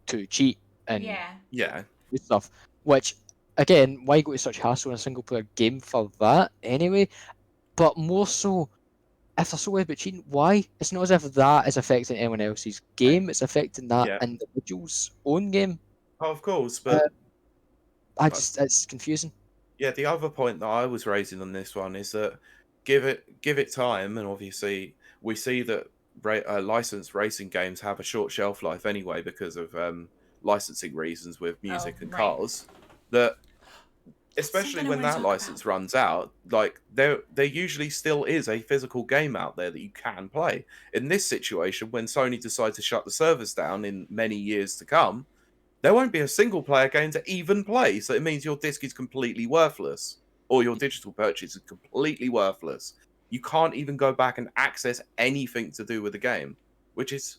to cheat and Yeah. Yeah, do stuff. Which, again, why go to such hassle in a single player game for that anyway? But more so, if they're so worried about cheating, why? It's not as if that is affecting anyone else's game. It's affecting that yeah, individual's own game. oh, of course, Uh, but it's confusing. yeah, the other point that I was raising on this one is that give it time, and obviously we see that licensed racing games have a short shelf life anyway because of licensing reasons with music and right. cars. That That's especially something I when wanna that talk license runs out, like there usually still is a physical game out there that you can play. In this situation, when Sony decides to shut the servers down in many years to come, there won't be a single player game to even play. So it means your disc is completely worthless, or your digital purchase is completely worthless. You can't even go back and access anything to do with the game, which is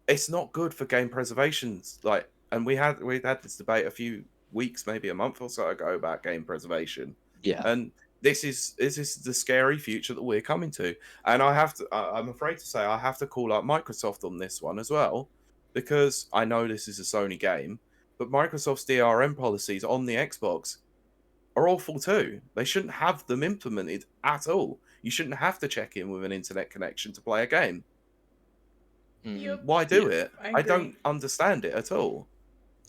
it's not good for game preservation. Like, and we had this debate a few weeks, maybe a month or so ago about game preservation, Yeah. and this is the scary future that we're coming to. And I'm afraid to say I have to call out Microsoft on this one as well, because I know this is a Sony game, but Microsoft's DRM policies on the Xbox are awful too. They shouldn't have them implemented at all. You shouldn't have to check in with an internet connection to play a game. Yep. Why do Yeah. it? I I agree. don't understand it at all.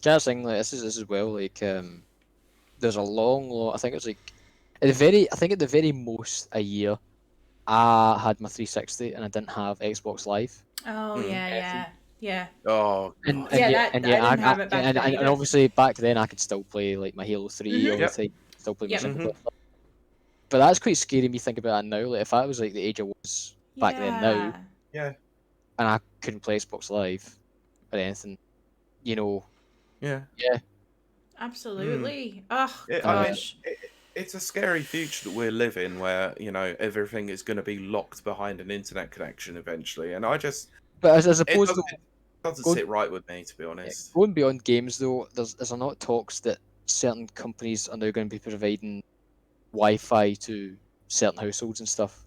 Kind thing like this is well like there's a long I think it's like at the very most a year I had my 360 and I didn't have Xbox Live. Oh, Mm. yeah. Oh And god. and Yeah, yeah, that and I yeah, didn't have it back and, then and, either. obviously back then I could still play like my Halo 3 all the Yep. time, still play my Yep. single Mhm. player stuff. But that's quite scary me thinking about that now. Like if I was like the age I was back then now Yeah. and I couldn't play Xbox Live or anything, you know, Yeah. yeah, Absolutely. Oh I mean, gosh. it's a scary future that we're living where, everything is going to be locked behind an internet connection eventually. And but as it opposed to doesn't going, sit right with me, to be honest. going beyond games though, there's a lot of talks that certain companies are now going to be providing Wi-Fi to certain households and stuff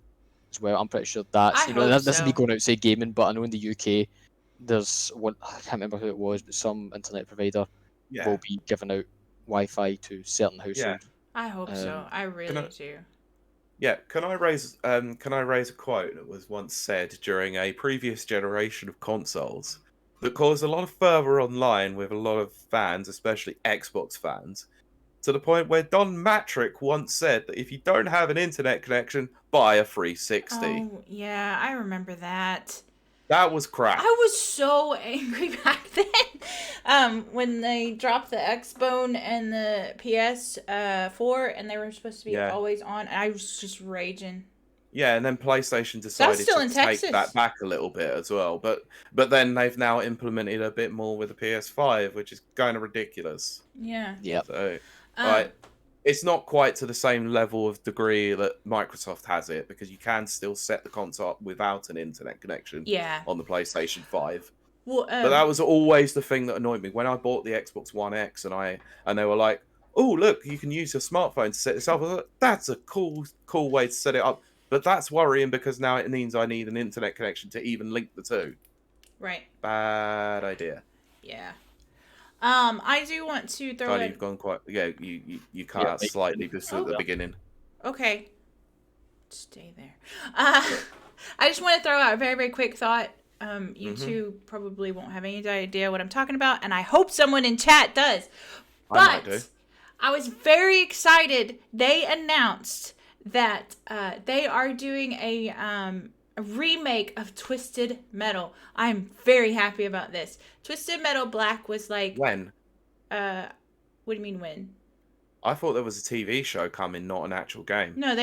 as well. I'm pretty sure that's I hope that doesn't be so. going outside gaming, but I know in the UK there's one I can't remember who it was, but some internet provider Yeah. will be giving out Wi-Fi to certain Yeah. households. I hope so. I really do. Yeah, can I raise a quote that was once said during a previous generation of consoles that caused a lot of fervor online with a lot of fans, especially Xbox fans, to the point where Don Matrick once said that if you don't have an internet connection, buy a 360. Oh, yeah, I remember that. That was crap. I was so angry back then. When they dropped the Xbone and the PS4 and they were supposed to be Yeah. always on, I was just raging. Yeah, and then PlayStation decided still to in take Texas. that back a little bit as well. But then they've now implemented a bit more with the PS5, which is kind of ridiculous. Yeah. Yep. So, Um, it's not quite to the same level of degree that Microsoft has it, because you can still set the console up without an internet connection yeah. on the PlayStation 5. Well, But that was always the thing that annoyed me when I bought the Xbox One X, and they were like, "Oh, look, you can use your smartphone to set this up." I was like, "That's a cool way to set it up." But that's worrying because now it means I need an internet connection to even link the two. right. Bad idea. Yeah. I do want to throw Kylie, in. you've gone quite. Yeah, you cut Yeah, out slightly just at the Oh. beginning. Okay. Stay there. I just want to throw out a very, very quick thought. You two probably won't have any idea what I'm talking about, and I hope someone in chat does. I might do. But I was very excited. They announced that they are doing a remake of Twisted Metal. I'm very happy about this. Twisted Metal Black was like When? what do you mean when? I thought there was a TV show coming, not an actual game. No,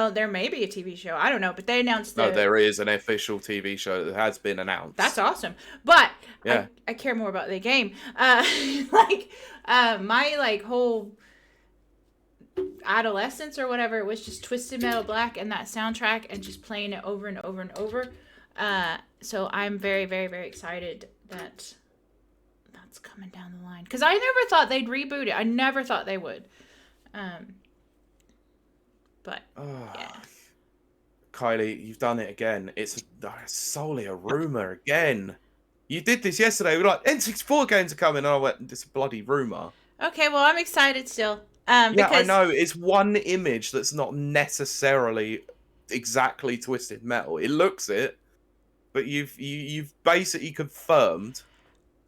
there may be a TV show. I don't know, but they announced No, there is an official TV show that has been announced. That's awesome. But yeah. I care more about the game. My whole adolescence or whatever, it was just Twisted Metal Black and that soundtrack and just playing it over and over and over. So I'm very, very, very excited that that's coming down the line. Because I never thought they'd reboot it. I never thought they would. But yeah. Kiley, you've done it again. It's solely a rumor again. You did this yesterday. We were like, N64 games are coming, and I went, it's a bloody rumor. Okay, well, I'm excited still. Yeah, because... I know. It's one image that's not necessarily exactly Twisted Metal. It looks it, but you've basically confirmed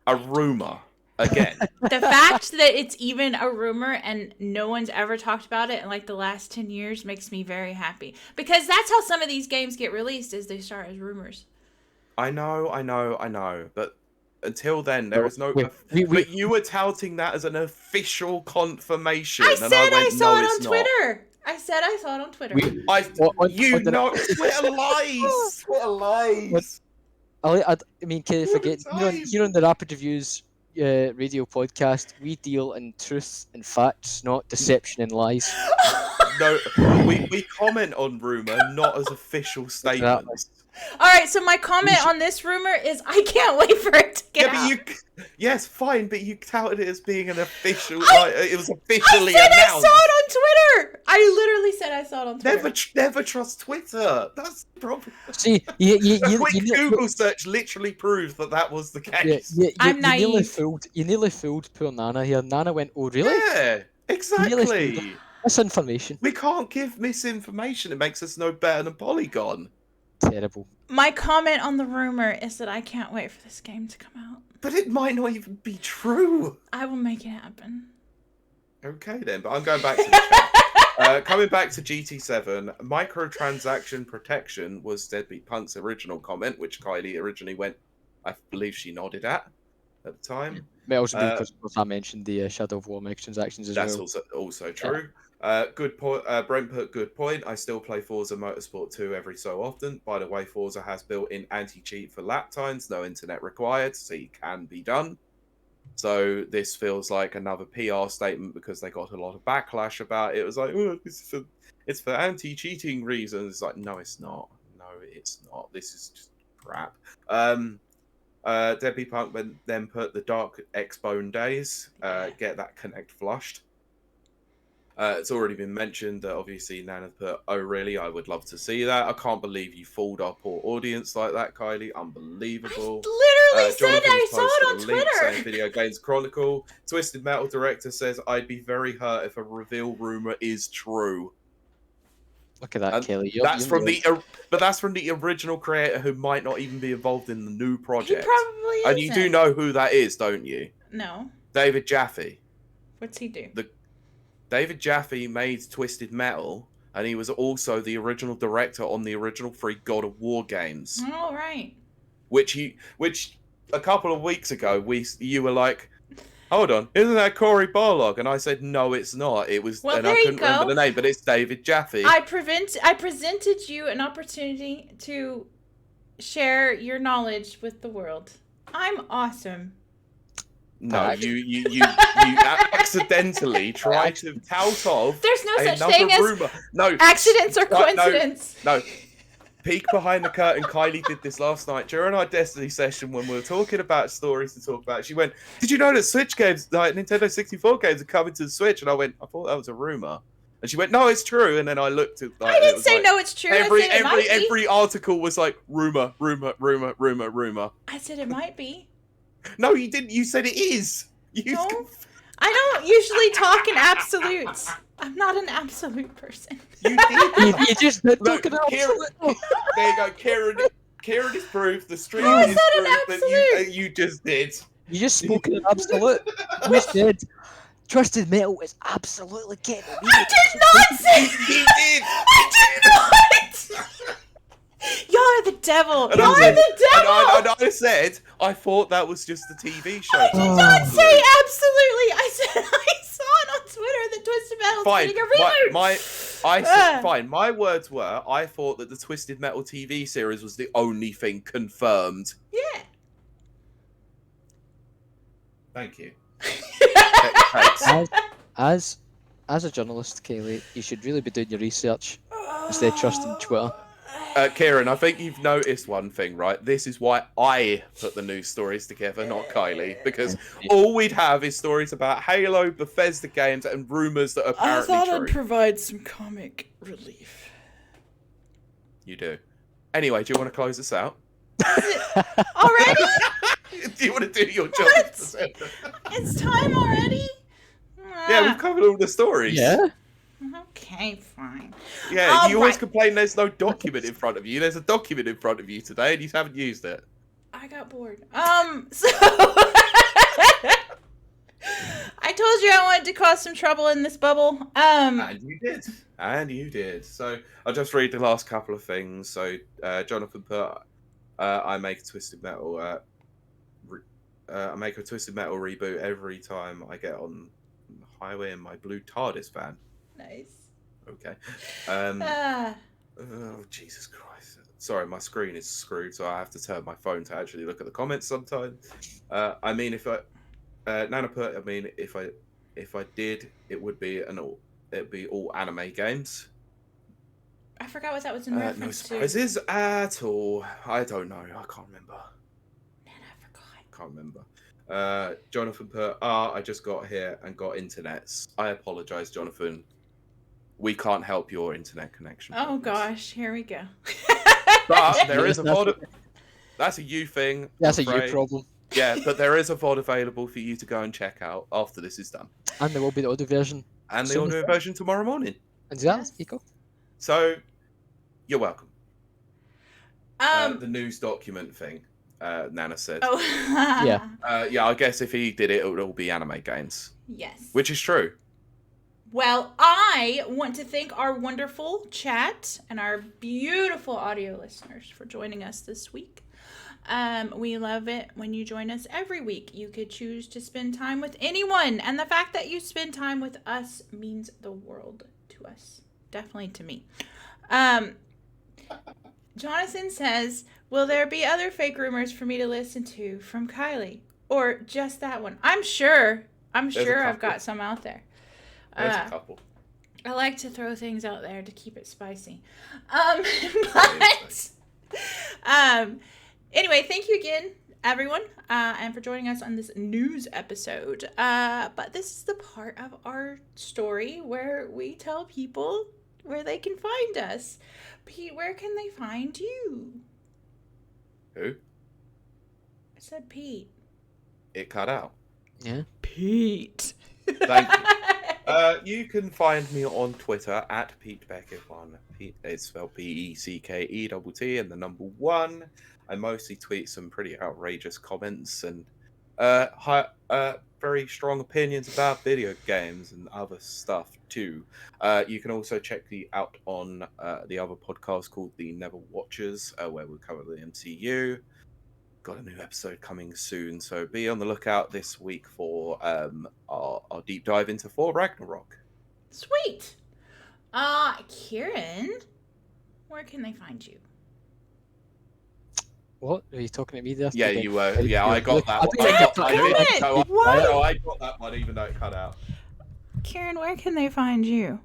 a rumor again. The fact that it's even a rumor and no one's ever talked about it in like the last 10 years makes me very happy. Because that's how some of these games get released, is they start as rumors. I know. But until then, there is no... But you were touting that as an official confirmation. I said I saw it on Twitter. I said I saw it on Twitter. Twitter lies! Twitter lies! I mean, can you forget? Here on the Rapid Reviews radio podcast, we deal in truth and facts, not deception and lies. No, we comment on rumor, not as official statements. All right, so my comment on this rumor is I can't wait for it to get out. Yes, fine, but you touted it as being an official. It was officially announced. I saw it on Twitter. I literally said I saw it on Twitter. Never trust Twitter. That's the problem. See, a quick Google search literally proves that was the case. I'm naive. You nearly fooled poor Nana here. Nana went, "Oh, really?" Yeah, exactly. Misinformation. We can't give misinformation. It makes us no better than Polygon. Terrible. My comment on the rumor is that I can't wait for this game to come out. But it might not even be true. I will make it happen. Okay then, but I'm going back to the chat. Coming back to GT7, microtransaction protection was Deadbeat Punk's original comment, which Kiley originally went, I believe she nodded at the time. May also be because I mentioned the Shadow of War microtransactions as well. That's also true. Good point. Brent put good point. I still play Forza Motorsport 2 every so often. By the way, Forza has built-in anti-cheat for lap times, no internet required, so it can be done. So this feels like another PR statement because they got a lot of backlash about it. It was like, oh, it's for anti-cheating reasons. It's like, no, it's not. No, it's not. This is just crap. Debbie Punk then put the Dark X-Bone days. Get that connect flushed. It's already been mentioned that obviously Nana put, oh really, I would love to see that. I can't believe you fooled our poor audience like that, Kylie. Unbelievable. I literally said I saw it on Twitter. Video Games Chronicle. Twisted Metal director says, I'd be very hurt if a reveal rumor is true. Look at that, Kelly. But that's from the original creator who might not even be involved in the new project. He probably isn't. And you do know who that is, don't you? No. David Jaffe. What's he do? David Jaffe made Twisted Metal, and he was also the original director on the original 3 God of War games. Oh, right. Which a couple of weeks ago you were like, hold on, isn't that Corey Barlog? And I said, no, it's not. It was, well, and I couldn't remember the name, but it's David Jaffe. I presented you an opportunity to share your knowledge with the world. I'm awesome. No, you accidentally tried to tout off. There's no such thing rumor. as accidents or coincidence. No. Peek behind the curtain. Kiley did this last night during our Destiny session when we were talking about stories to talk about. She went, "Did you know that Switch games, like Nintendo 64 games, are coming to the Switch?" And I went, "I thought that was a rumor." And she went, "No, it's true." And then I looked at. I didn't say no, it's true. Every article was like rumor. I said it might be. No, you didn't. You said it is. No, I don't usually talk in absolutes. I'm not an absolute person. You did. You just talk about absolute. There you go, Kieran is proof. The stream is proof that you just did. You just spoke in an absolute. You said Twisted Metal is absolutely getting. I did not say. You did. I did not. Y'all are the devil. And Y'all are the devil. And I said, I thought that was just a TV show. I did not say absolutely. I said I saw it on Twitter that Twisted Metal's Fine. getting a reboot. Fine. My words were, I thought that the Twisted Metal TV series was the only thing confirmed. Yeah. Thank you. As a journalist, Kiley, you should really be doing your research instead of trusting Twitter. Ciaran, I think you've noticed one thing, right? This is why I put the news stories together, not Kiley, because all we'd have is stories about Halo, Bethesda games, and rumors that are apparently I thought true. I'd provide some comic relief. You do. Anyway, do you want to close this out? Already? Do you want to do your job? It's time already? Yeah, we've covered all the stories. Yeah. Okay, fine. Yeah, you always complain there's no document in front of you. There's a document in front of you today, and you haven't used it. I got bored. So I told you I wanted to cause some trouble in this bubble. And you did. And you did. So I'll just read the last couple of things. So Jonathan put, I make a Twisted Metal. I make a Twisted Metal reboot every time I get on the highway in my blue TARDIS van. Nice. Okay. Oh, Jesus Christ. Sorry, my screen is screwed, so I have to turn my phone to actually look at the comments sometimes. I mean, if I... Nana put, I mean, if I did, it would be all anime games. I forgot what that was in No reference to. surprises at all. I don't know. I can't remember. Man, I forgot. Can't remember. Jonathan put, I just got here and got internets. I apologize, Jonathan. We can't help your internet connection. Oh gosh, here we go. But there is a VOD. That's a you thing. That's a you problem. Yeah, but there is a VOD available for you to go and check out after this is done. And there will be the audio version. And the audio version tomorrow morning. Exactly, Nico. So, you're welcome. The news document thing, Nana said. Oh. Yeah. Yeah, I guess if he did it, it would all be anime games. Yes. Which is true. Well, I want to thank our wonderful chat and our beautiful audio listeners for joining us this week. We love it when you join us every week. You could choose to spend time with anyone, and the fact that you spend time with us means the world to us. Definitely to me. Jonathan says, will there be other fake rumors for me to listen to from Kiley? Or just that one? I'm sure I've got some out there. There's a couple. I like to throw things out there to keep it spicy. Anyway, thank you again, everyone, and for joining us on this news episode. But this is the part of our story where we tell people where they can find us. Pete, where can they find you? Who? I said Pete. It cut out. Yeah. Pete. Thank you. You can find me on Twitter at PeteBeckett1. Pete, it's spelled PECKETT and the number 1. I mostly tweet some pretty outrageous comments and very strong opinions about video games and other stuff too. You can also check me out on the other podcast called The Never Watchers, where we cover the MCU. Got a new episode coming soon, so be on the lookout this week for our deep dive into Thor Ragnarok. Sweet. Ciaran, where can they find you? What? Are you talking to me there? Yeah, you were. Yeah, I got that one. I got that one, even though it cut out. Ciaran, where can they find you?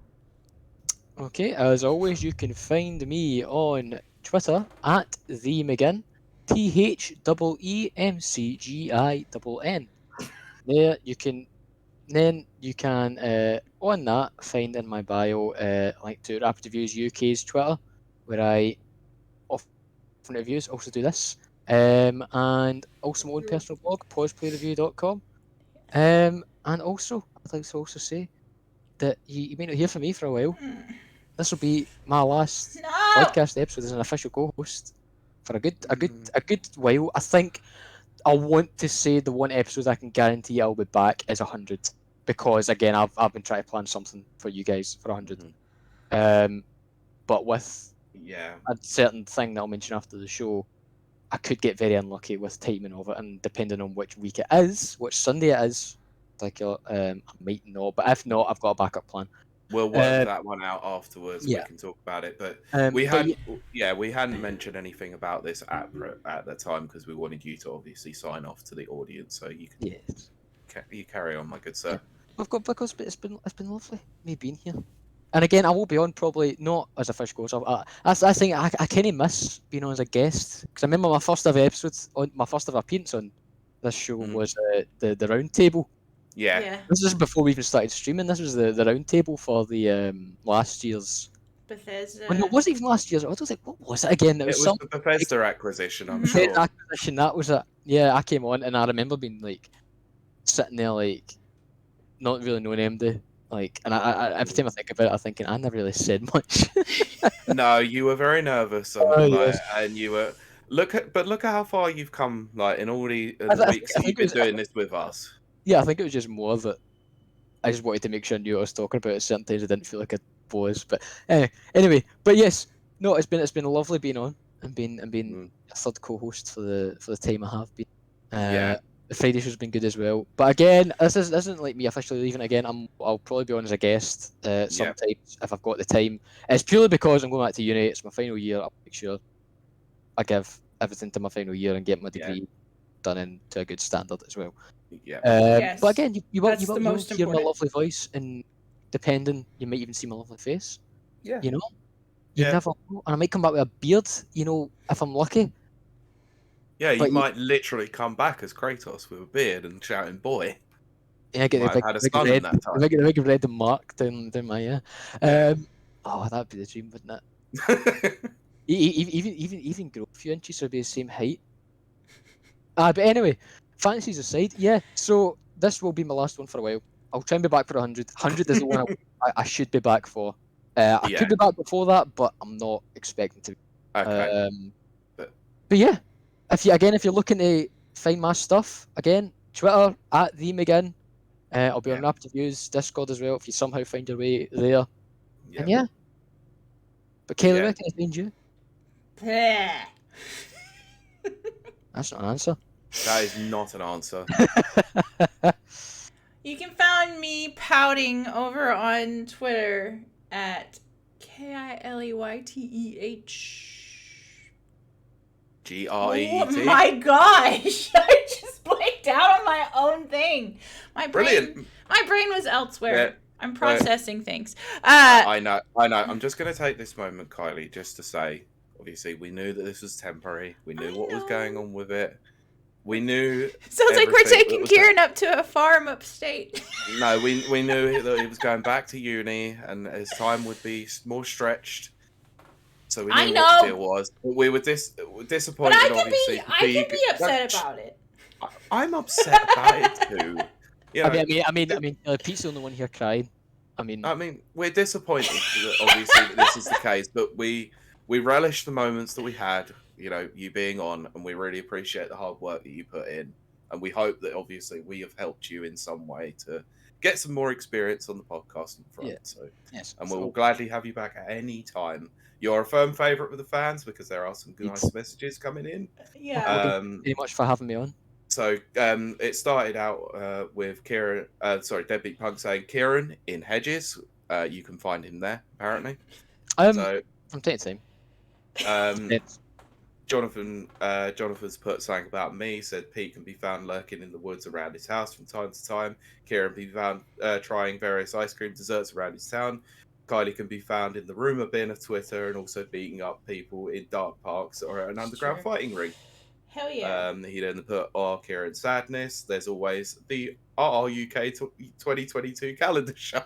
Okay, as always, you can find me on Twitter at TheMcGinn. TheEmcginn. There you can, on that find in my bio link to Rapid Reviews UK's Twitter, where I often reviews. Also do this, and also my own personal blog, pauseplayreview.com. And also I'd like to also say that you may not hear from me for a while. This will be my last podcast episode as an official co-host. For a good while. I think I want to say the one episode I can guarantee I'll be back is 100, because again I've been trying to plan something for you guys for 100. But with a certain thing that I'll mention after the show, I could get very unlucky with timing of it, and depending on which week it is, which Sunday it is, like I might not. But if not, I've got a backup plan. We'll work that one out afterwards. yeah. We can talk about it, but But we hadn't mentioned anything about this at the time because we wanted you to obviously sign off to the audience. So you can you carry on, my good sir. Yeah. Because it's been lovely me being here. And again, I will be on probably not as a fish goes. I think I kind of miss being on as a guest because I remember my first ever episode on my first ever appearance on this show was the round table. Yeah. This is before we even started streaming. This was the round table for the last year's Bethesda. Well, no, it wasn't even last year's. I was like, what was it again? It was some the Bethesda acquisition, I'm Bethesda sure. acquisition. That was it. Yeah, I came on and I remember being like sitting there like not really knowing MD. Like, and I every time I think about it, I'm thinking I never really said much. No, you were very nervous, and Yes. and you were look at how far you've come, like in all the weeks that think you've been doing this with us. Yeah, I think it was just more that I just wanted to make sure I knew what I was talking about at certain times. I didn't feel like I was, but anyway. But yes, no, it's been lovely being on and being a third co-host for the time I have been. Yeah. The Friday show's been good as well. But again, this isn't like me officially leaving again. I'll probably be on as a guest sometimes if I've got the time. It's purely because I'm going back to uni. It's my final year. I'll make sure I give everything to my final year and get my degree done into a good standard as well. Yeah. Yes. But again, you will hear my important. lovely voice, and depending, you might even see my lovely face. Yeah. You know, you never know. And I might come back with a beard. You know, if I'm lucky. Yeah, you might literally come back as Kratos with a beard and shouting "boy." Yeah, get the big red mark down my ear. Oh, that'd be the dream, wouldn't it? even grow a few inches, so it'd be the same height. But anyway, fantasies aside, so this will be my last one for a while. I'll try and be back for 100. 100 is the one I should be back for. I could be back before that, but I'm not expecting to. Okay. But yeah, if you're looking to find my stuff, again, Twitter at the McGinn. I'll be on Rapid Reviews, Discord as well if you somehow find your way there. Yeah. And but Kiley, where can I find you? That's not an answer. That is not an answer. You can find me pouting over on Twitter at KILEYTEH. GREET. Oh my gosh! I just blanked out on my own thing. My brain was elsewhere. Yeah. I'm processing things. I know. I'm just going to take this moment, Kiley, just to say, obviously, we knew that this was temporary. We knew what was going on with it. We knew. Sounds like we're taking Ciaran up to a farm upstate. No, we knew that he was going back to uni, and his time would be more stretched. So we knew what the deal was. We were disappointed. But obviously, I can be upset about it. I'm upset about it too. You know, I mean, Pete's the only one here crying. I mean, we're disappointed that obviously that this is the case, but we relish the moments that we had. You know, you being on, and we really appreciate the hard work that you put in, and we hope that obviously we have helped you in some way to get some more experience on the podcasting front. And we'll gladly have you back at any time. You're a firm favourite with the fans because there are some nice messages coming in. Yeah. Thank you much for having me on. So it started out with Ciaran, Deadbeat Punk saying Ciaran in Hedges. You can find him there apparently. From time to time. Jonathan's put something about me. Said Pete can be found lurking in the woods around his house from time to time. Ciaran can be found trying various ice cream desserts around his town. Kiley can be found in the rumour bin of Twitter and also beating up people in dark parks or an underground fighting ring. Hell yeah. He then put Ciaran Sadness. There's always the RRUK 2022 calendar show.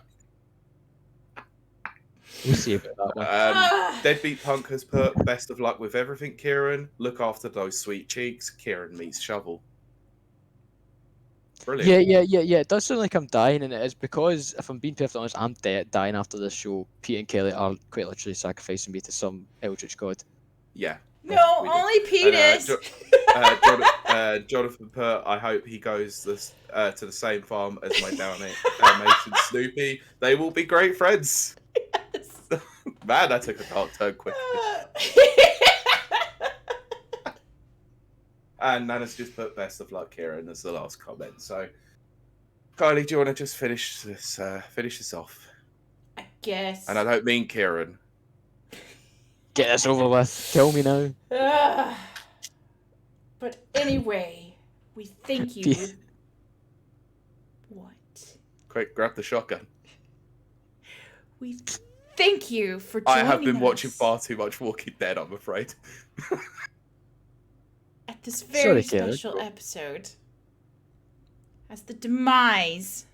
We'll see about that one. Deadbeat Punk has put best of luck with everything, Ciaran. Look after those sweet cheeks. Ciaran meets Shovel. Brilliant. Yeah. It does sound like I'm dying, and it is because, if I'm being perfectly honest, I'm dying after this show. Pete and Kiley are quite literally sacrificing me to some eldritch god. Yeah. No, only Pete is. Jonathan put, I hope he goes to the same farm as my Dalmatian Snoopy. They will be great friends. Yes. Man, that took a dark turn quickly. And Nana's just put best of luck, Ciaran, as the last comment. So, Kiley, do you want to just finish this off? guess. And I don't mean Ciaran. Get this over with. Kill me now. But anyway, we thank you. What? Quick, grab the shotgun. We thank you for joining us. I have been watching far too much Walking Dead, I'm afraid. At this very Ciaran. special episode. As the demise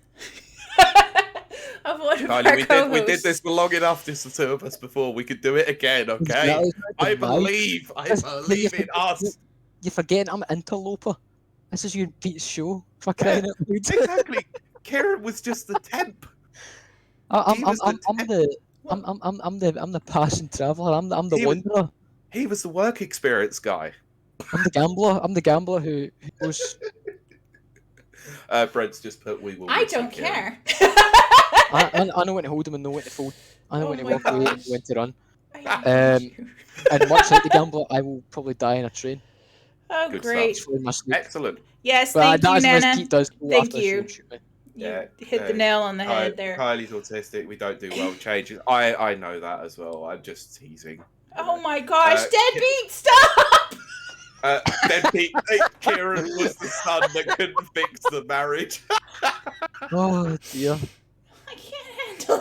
of one of our co-hosts. We did this for long enough, just the two of us, before. We could do it again, okay? I believe in us. You're forgetting I'm an interloper. This is your Pete's show. For crying out loud. Exactly. Ciaran was just the temp. I'm the passing traveller. I'm the wanderer. He was the work experience guy. I'm the gambler who goes. Brent's just put we will. I don't care. I know when to hold him and know when to fold. I know when to walk away and when to run. And much like the gambler, I will probably die in a train. Oh, good great! Excellent. Yes, thank you, Nana. Pete does thank you. Yeah, you hit the nail on the head there. Kyle's autistic. We don't do well with changes. I know that as well. I'm just teasing. Oh my gosh, Deadbeat, stop! Deadbeat. Ciaran was the son that couldn't fix the marriage. Oh dear. I can't handle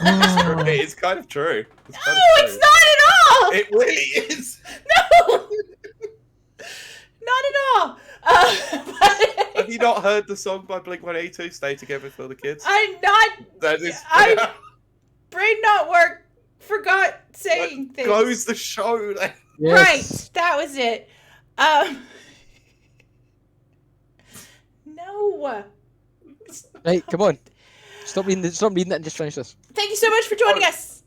that. It's kind of true. It's not at all. It really is. No. Not at all. Have you not heard the song by Blink-182, Stay Together for the Kids? I'm not. Brain not work. Forgot saying things. Goes the show then. Yes. Right. That was it. No. Right, come on. Stop reading it and just finish this. Thank you so much for joining us.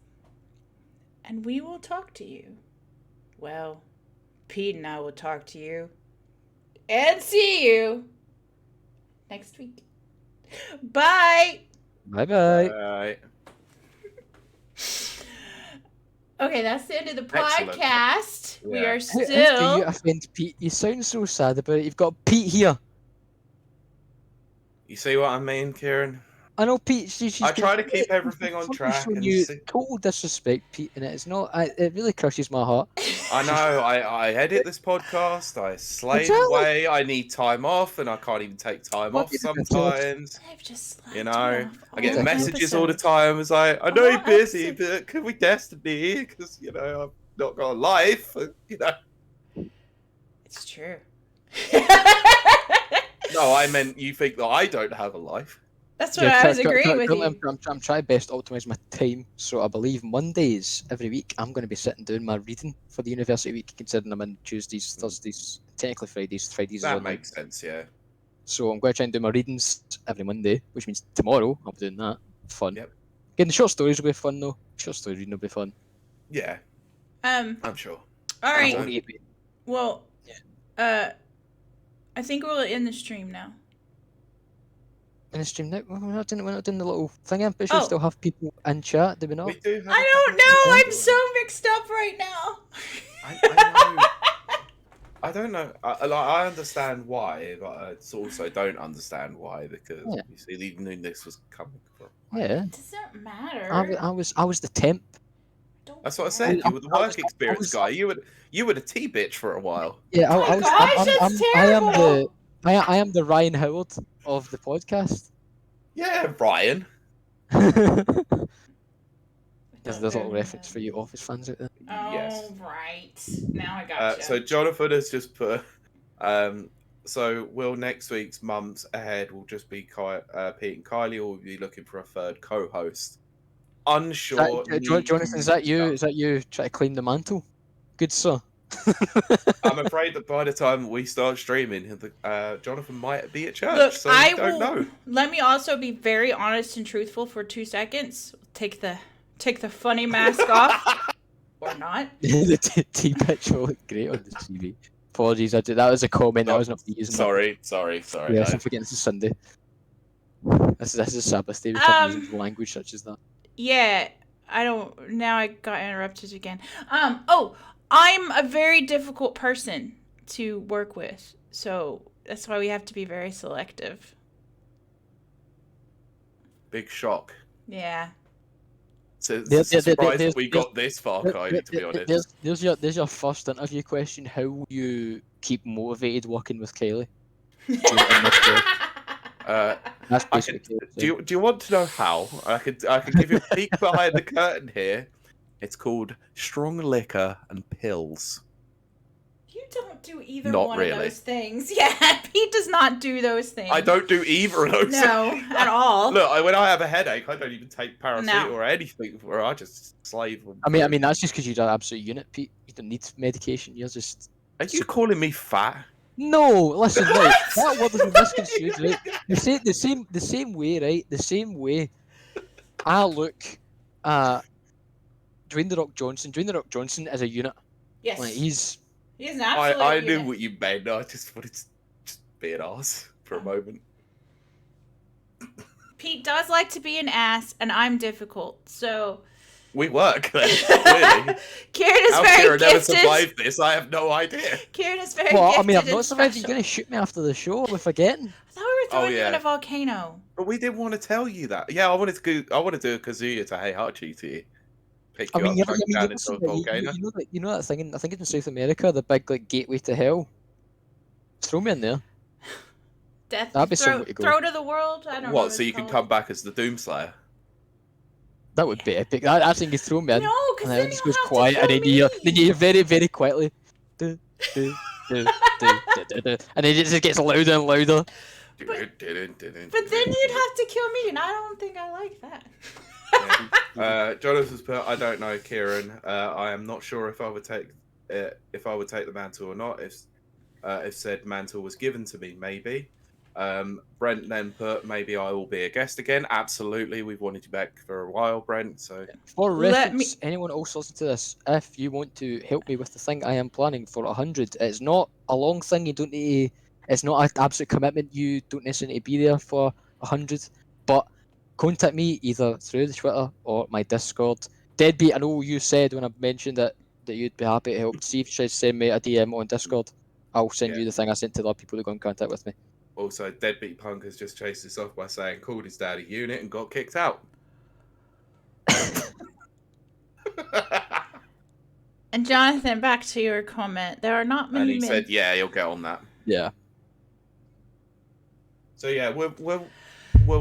And we will talk to you. Well, Pete and I will talk to you. And see you next week. Bye. Bye-bye. Bye. Okay, that's the end of the Excellent. podcast. Yeah. We are How do still. you offend Pete? You sound so sad about it. You've got Pete here. You see what I mean, Ciaran? I know Pete. I try to keep everything on track. And And you total disrespect, Pete, and it's not. It really crushes my heart. I know. I edit this podcast. I slave Exactly. away. I need time off, and I can't even take time off sometimes. I've just slept You know, off I get all messages all the episodes. time. It's like, I know All you're busy, episodes. but can we destiny? Because I've not got a life. It's true. No, I meant you think that I don't have a life. That's what I was agreeing with currently you. I'm trying best to optimise my time, so I believe Mondays every week I'm going to be sitting doing my reading for the university week, considering I'm in Tuesdays, Thursdays, technically Fridays. Fridays is That online. makes sense, yeah. So I'm going to try and do my readings every Monday, which means tomorrow I'll be doing that. Fun. Yep. Again, the short stories will be fun though. Short story reading will be fun. Yeah, I'm sure. all right. Alright. Well, I think we'll end the stream now. In the stream now, we're not doing the little thing. I'm pretty sure we Oh. still have people in chat. Do we not? We do have I don't know. I'm so mixed up right now. I know. I don't know. I understand why, but I also don't understand why, because you see, they knew this was coming from. Yeah. It doesn't matter. I was the temp. That's what I said. You were the work experience guy. You were the tea bitch for a while. Yeah, Oh my gosh, that's terrible. I am the Ryan Howard of the podcast. Yeah, Brian. There's a little reference for you Office fans out there. Oh, Yes. right. Now I got you. So Jonathan has just put. So will next week's Mums Ahead will just be Pete and Kylie, or will we be looking for a third co-host? Unsure. Jonathan, is that you? Is that you trying to claim the mantle? Good sir. I'm afraid that by the time we start streaming, Jonathan might be at church. Look, so I we don't know. Let me also be very honest and truthful for 2 seconds. Take the funny mask off, or not. The tea pitch will look great on the TV. Apologies, that was a comment. I was not using. Sorry. Yes, I'm forgetting this is Sunday. This is Sabbath day. We can't use language such as that. Yeah, I don't. Now I got interrupted again. Oh, I'm a very difficult person to work with, so that's why we have to be very selective. Big shock. Yeah. So it's a surprise that we got this far, Kylie, to be honest. There's your first interview question. How will you keep motivated working with Kiley? That's basically do you want to know how? I could give you a peek behind the curtain here. It's called strong liquor and pills. You don't do either Not one really. of those things. Yeah, Pete does not do those things. I don't do either of those. No, at all. Look, when I have a headache, I don't even take paracetamol or anything. Or I just slave. I mean, that's just because you're an absolute unit, Pete. You don't need medication. You're just. Are you calling me fat? No, listen, right. That word is misconstrued, right? The same way, right? The same way. I look at Dwayne the Rock Johnson. Dwayne the Rock Johnson is a unit. Yes. Like, he's an absolute I unit. knew what you meant. I just wanted to just be an ass for a moment. Pete does like to be an ass, and I'm difficult, so... We work, then, clearly. Kieran is How very Ciaran gifted. never survived this, I have no idea. Kieran is very well, gifted. I mean, I've not and survived. You're special. going to shoot me after the show. We're forgetting. I thought we were throwing you in yeah. a volcano. But we didn't want to tell you that. Yeah, I wanted to do a Kazuya to Hey Hachi to you. Pick I you mean, up, chuck you down into a volcano. you know that thing. I think it's in South America, the big like gateway to hell. Throw me in there. Death. That'd be somewhere to go. Throw to the world. I don't know. What? So you can come back as the Doomslayer? That would be epic. I think you throw me in. No, because and then it just you'll goes have quiet, to and kill then me. you very, very quietly, and then it just gets louder and louder. But then you'd have to kill me, and I don't think I like that. Jonathan's put, I don't know, Ciaran. I am not sure if I would take the mantle or not. If said mantle was given to me, maybe. Brent then put, maybe I will be a guest again. Absolutely, we've wanted you back for a while, Brent. So for reference, anyone else listen to this, if you want to help me with the thing I am planning for 100, it's not a long thing. You don't need to, it's not an absolute commitment. You don't necessarily need to be there for 100, but contact me either through the Twitter or my Discord. Deadbeat, I know you said when I mentioned it that you'd be happy to help. See if you try to send me a DM on Discord. I'll send you the thing I sent to the other people who got in contact with me. Also, Deadbeat Punk has just chased this off by saying called his dad a unit and got kicked out. And Jonathan, back to your comment. There are not many And he men. said, "Yeah, you'll get on that." Yeah. So yeah, we'll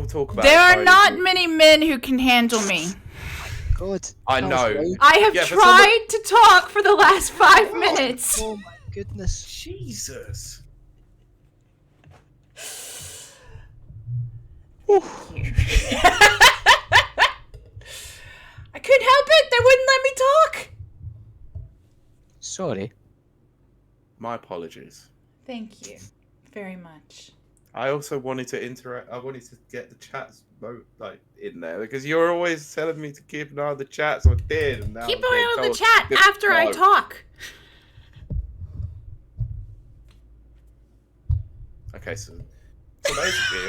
talk about. There are Kylie not Wood. many men who can handle me. God. I know. I have Yeah, but tried to talk for the last 5 minutes. Oh my goodness. Jesus. I couldn't help it. They wouldn't let me talk. Sorry. My apologies. Thank you very much. I also wanted to interact. I wanted to get the chats in there because you're always telling me to keep an eye on the chats. I did. And now Keep I'm an being eye on the told chat to after I no. talk. Okay, so basically,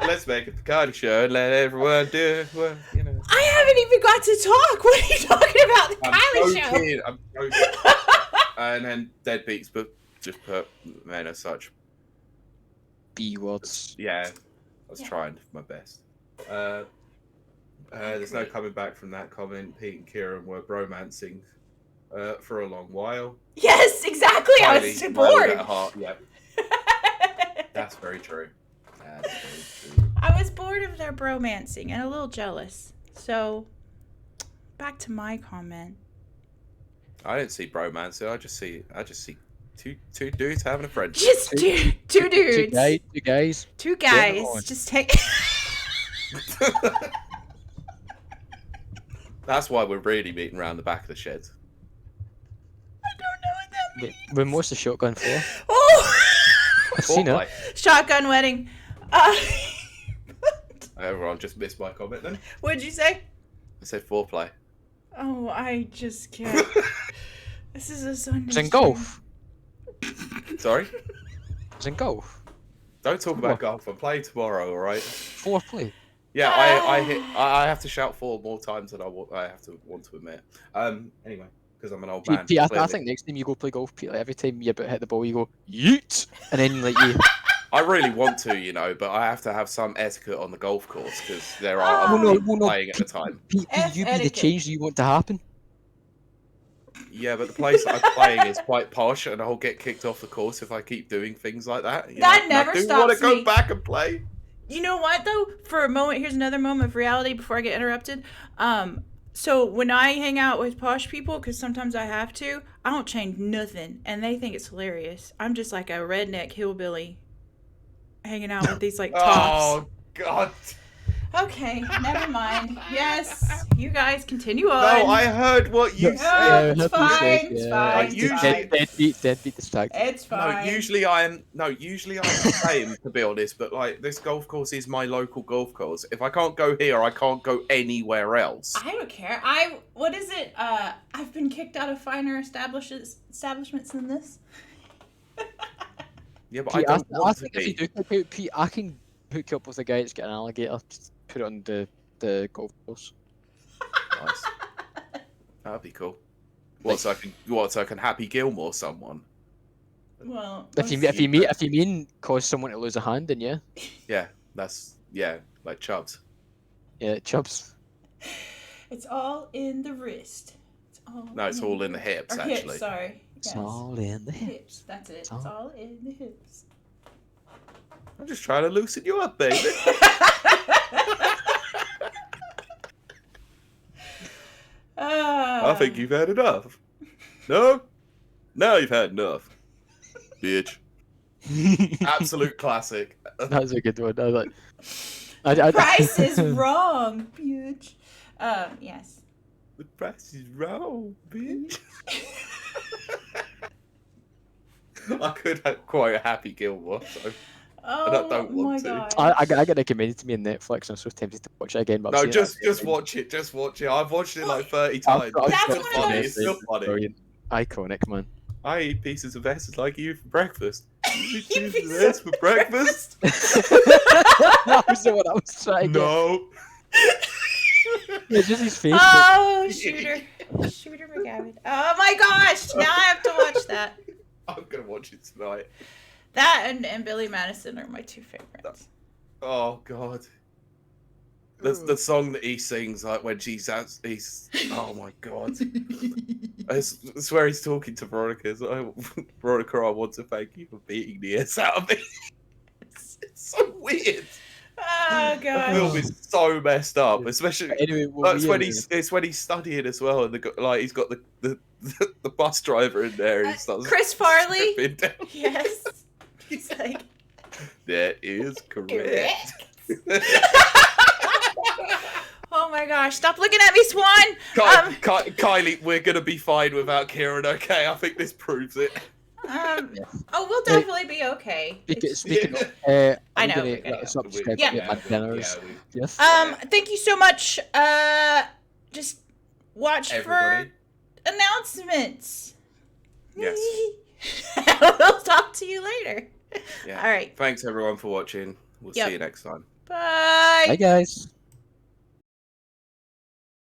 let's make it the Cardi show and let everyone do well, you know. I haven't even got to talk. What are you talking about? The Kylie show. I'm joking. And then Deadbeats, but just put men as such. B words. Yeah, I was trying my best. There's no coming back from that comment. Pete and Ciaran were bromancing for a long while. Yes, exactly. I was Kylie, bored. at heart, yeah. That's very true. That's very true. I was bored of their bromancing and a little jealous. So, back to my comment. I don't see bromancing. I just see two dudes having a friendship. Just two dudes. Two guys. Two Get guys. on. Just take. That's why we're really meeting around the back of the sheds. I don't know what that means. When what's the shotgun for? Oh! I've seen Foreplay. it. Shotgun wedding. Everyone just missed my comment then. What'd you say? I said foreplay. Oh, I just can't. This is a Sunday. It's in golf. Sorry? It's in golf. Don't talk about golf. I'm playing tomorrow, alright? Foreplay. Yeah, I have to shout 4 more times than I have to want to admit. Anyway, because I'm an old man. Pete, I think next time you go play golf, Pete, like every time you about hit the ball, you go yeet, and then like you I really want to, but I have to have some etiquette on the golf course because there are other people playing at the time. Pete, you be the change you want to happen. Yeah, but the place that I'm playing is quite posh, and I'll get kicked off the course if I keep doing things like that. That never I do stops want to go me. back and play. You know what though? For a moment, here's another moment of reality before I get interrupted. So when I hang out with posh people, because sometimes I have to, I don't change nothing, and they think it's hilarious. I'm just like a redneck hillbilly, hanging out with these like tops. Oh God! Okay, never mind. Yes, you guys continue on. No, I heard what you said. It's fine. It's fine. Usually- Deadbeat distracted. It's fine. Usually I'm the same, to be honest. But like this golf course is my local golf course. If I can't go here, I can't go anywhere else. I don't care. What is it? I've been kicked out of finer establishments than this. Yeah, but Pete, I don't want to think if you be. do kick out, Pete, I can hook you up with a guy that's got an alligator. Just put it on the golf course. Nice. That'd be cool. What so I can Happy Gilmore someone? Well, If you mean cause someone to lose a hand, then yeah. Yeah, like Chubbs. Yeah, Chubbs. It's all in the wrist. It's all in the hips, or actually. hips, sorry. It's Yes. all in the hips. Hips. That's it. It's all in the hips. I'm just trying to loosen you up, baby. I think you've had enough. No? Now you've had enough. Bitch. Absolute classic. That's a good one. I was like, Price is wrong, bitch. Yes. The price is wrong, bitch. I could have quite a Happy Gilmore, so Oh, I don't want to. gosh. I got recommended to me on Netflix. I'm so tempted to watch it again. But No, just watch it. Just watch it. I've watched it like 30 times. That's It's one still of funny. those- It's still funny. Brilliant. Iconic, man. I eat pieces of ass like you for breakfast. You eat pieces Pieces of ass of for breakfast? That was the one I was trying to No. get. Yeah, just his face. Oh, Shooter McGavin. Oh my gosh! Now I have to watch that. I'm gonna watch it tonight. That and Billy Madison are my two favorites. Oh God. The song that he sings, like when he's oh my God. I swear he's talking to Veronica. It's like, Veronica, I want to thank you for beating the ass out of me. It's so weird. Oh The film gosh. is so messed up, especially. Anyway, That's when it's when he's studying as well, and he's got the bus driver in there. And starts Chris Farley? stripping down. Yes. He's like That is correct. Oh my gosh! Stop looking at me, Swan. Kiley, we're gonna be fine without Ciaran. Okay, I think this proves it. Oh, we'll definitely be okay. Speaking of, I know, Gonna, we're gonna let's subscribe Yeah. to my dinners. Yes. Thank you so much. Just watch Everybody. for announcements. Yes. We'll talk to you later. Yeah. All right. Thanks everyone for watching. We'll Yep. see you next time. Bye. Bye, guys.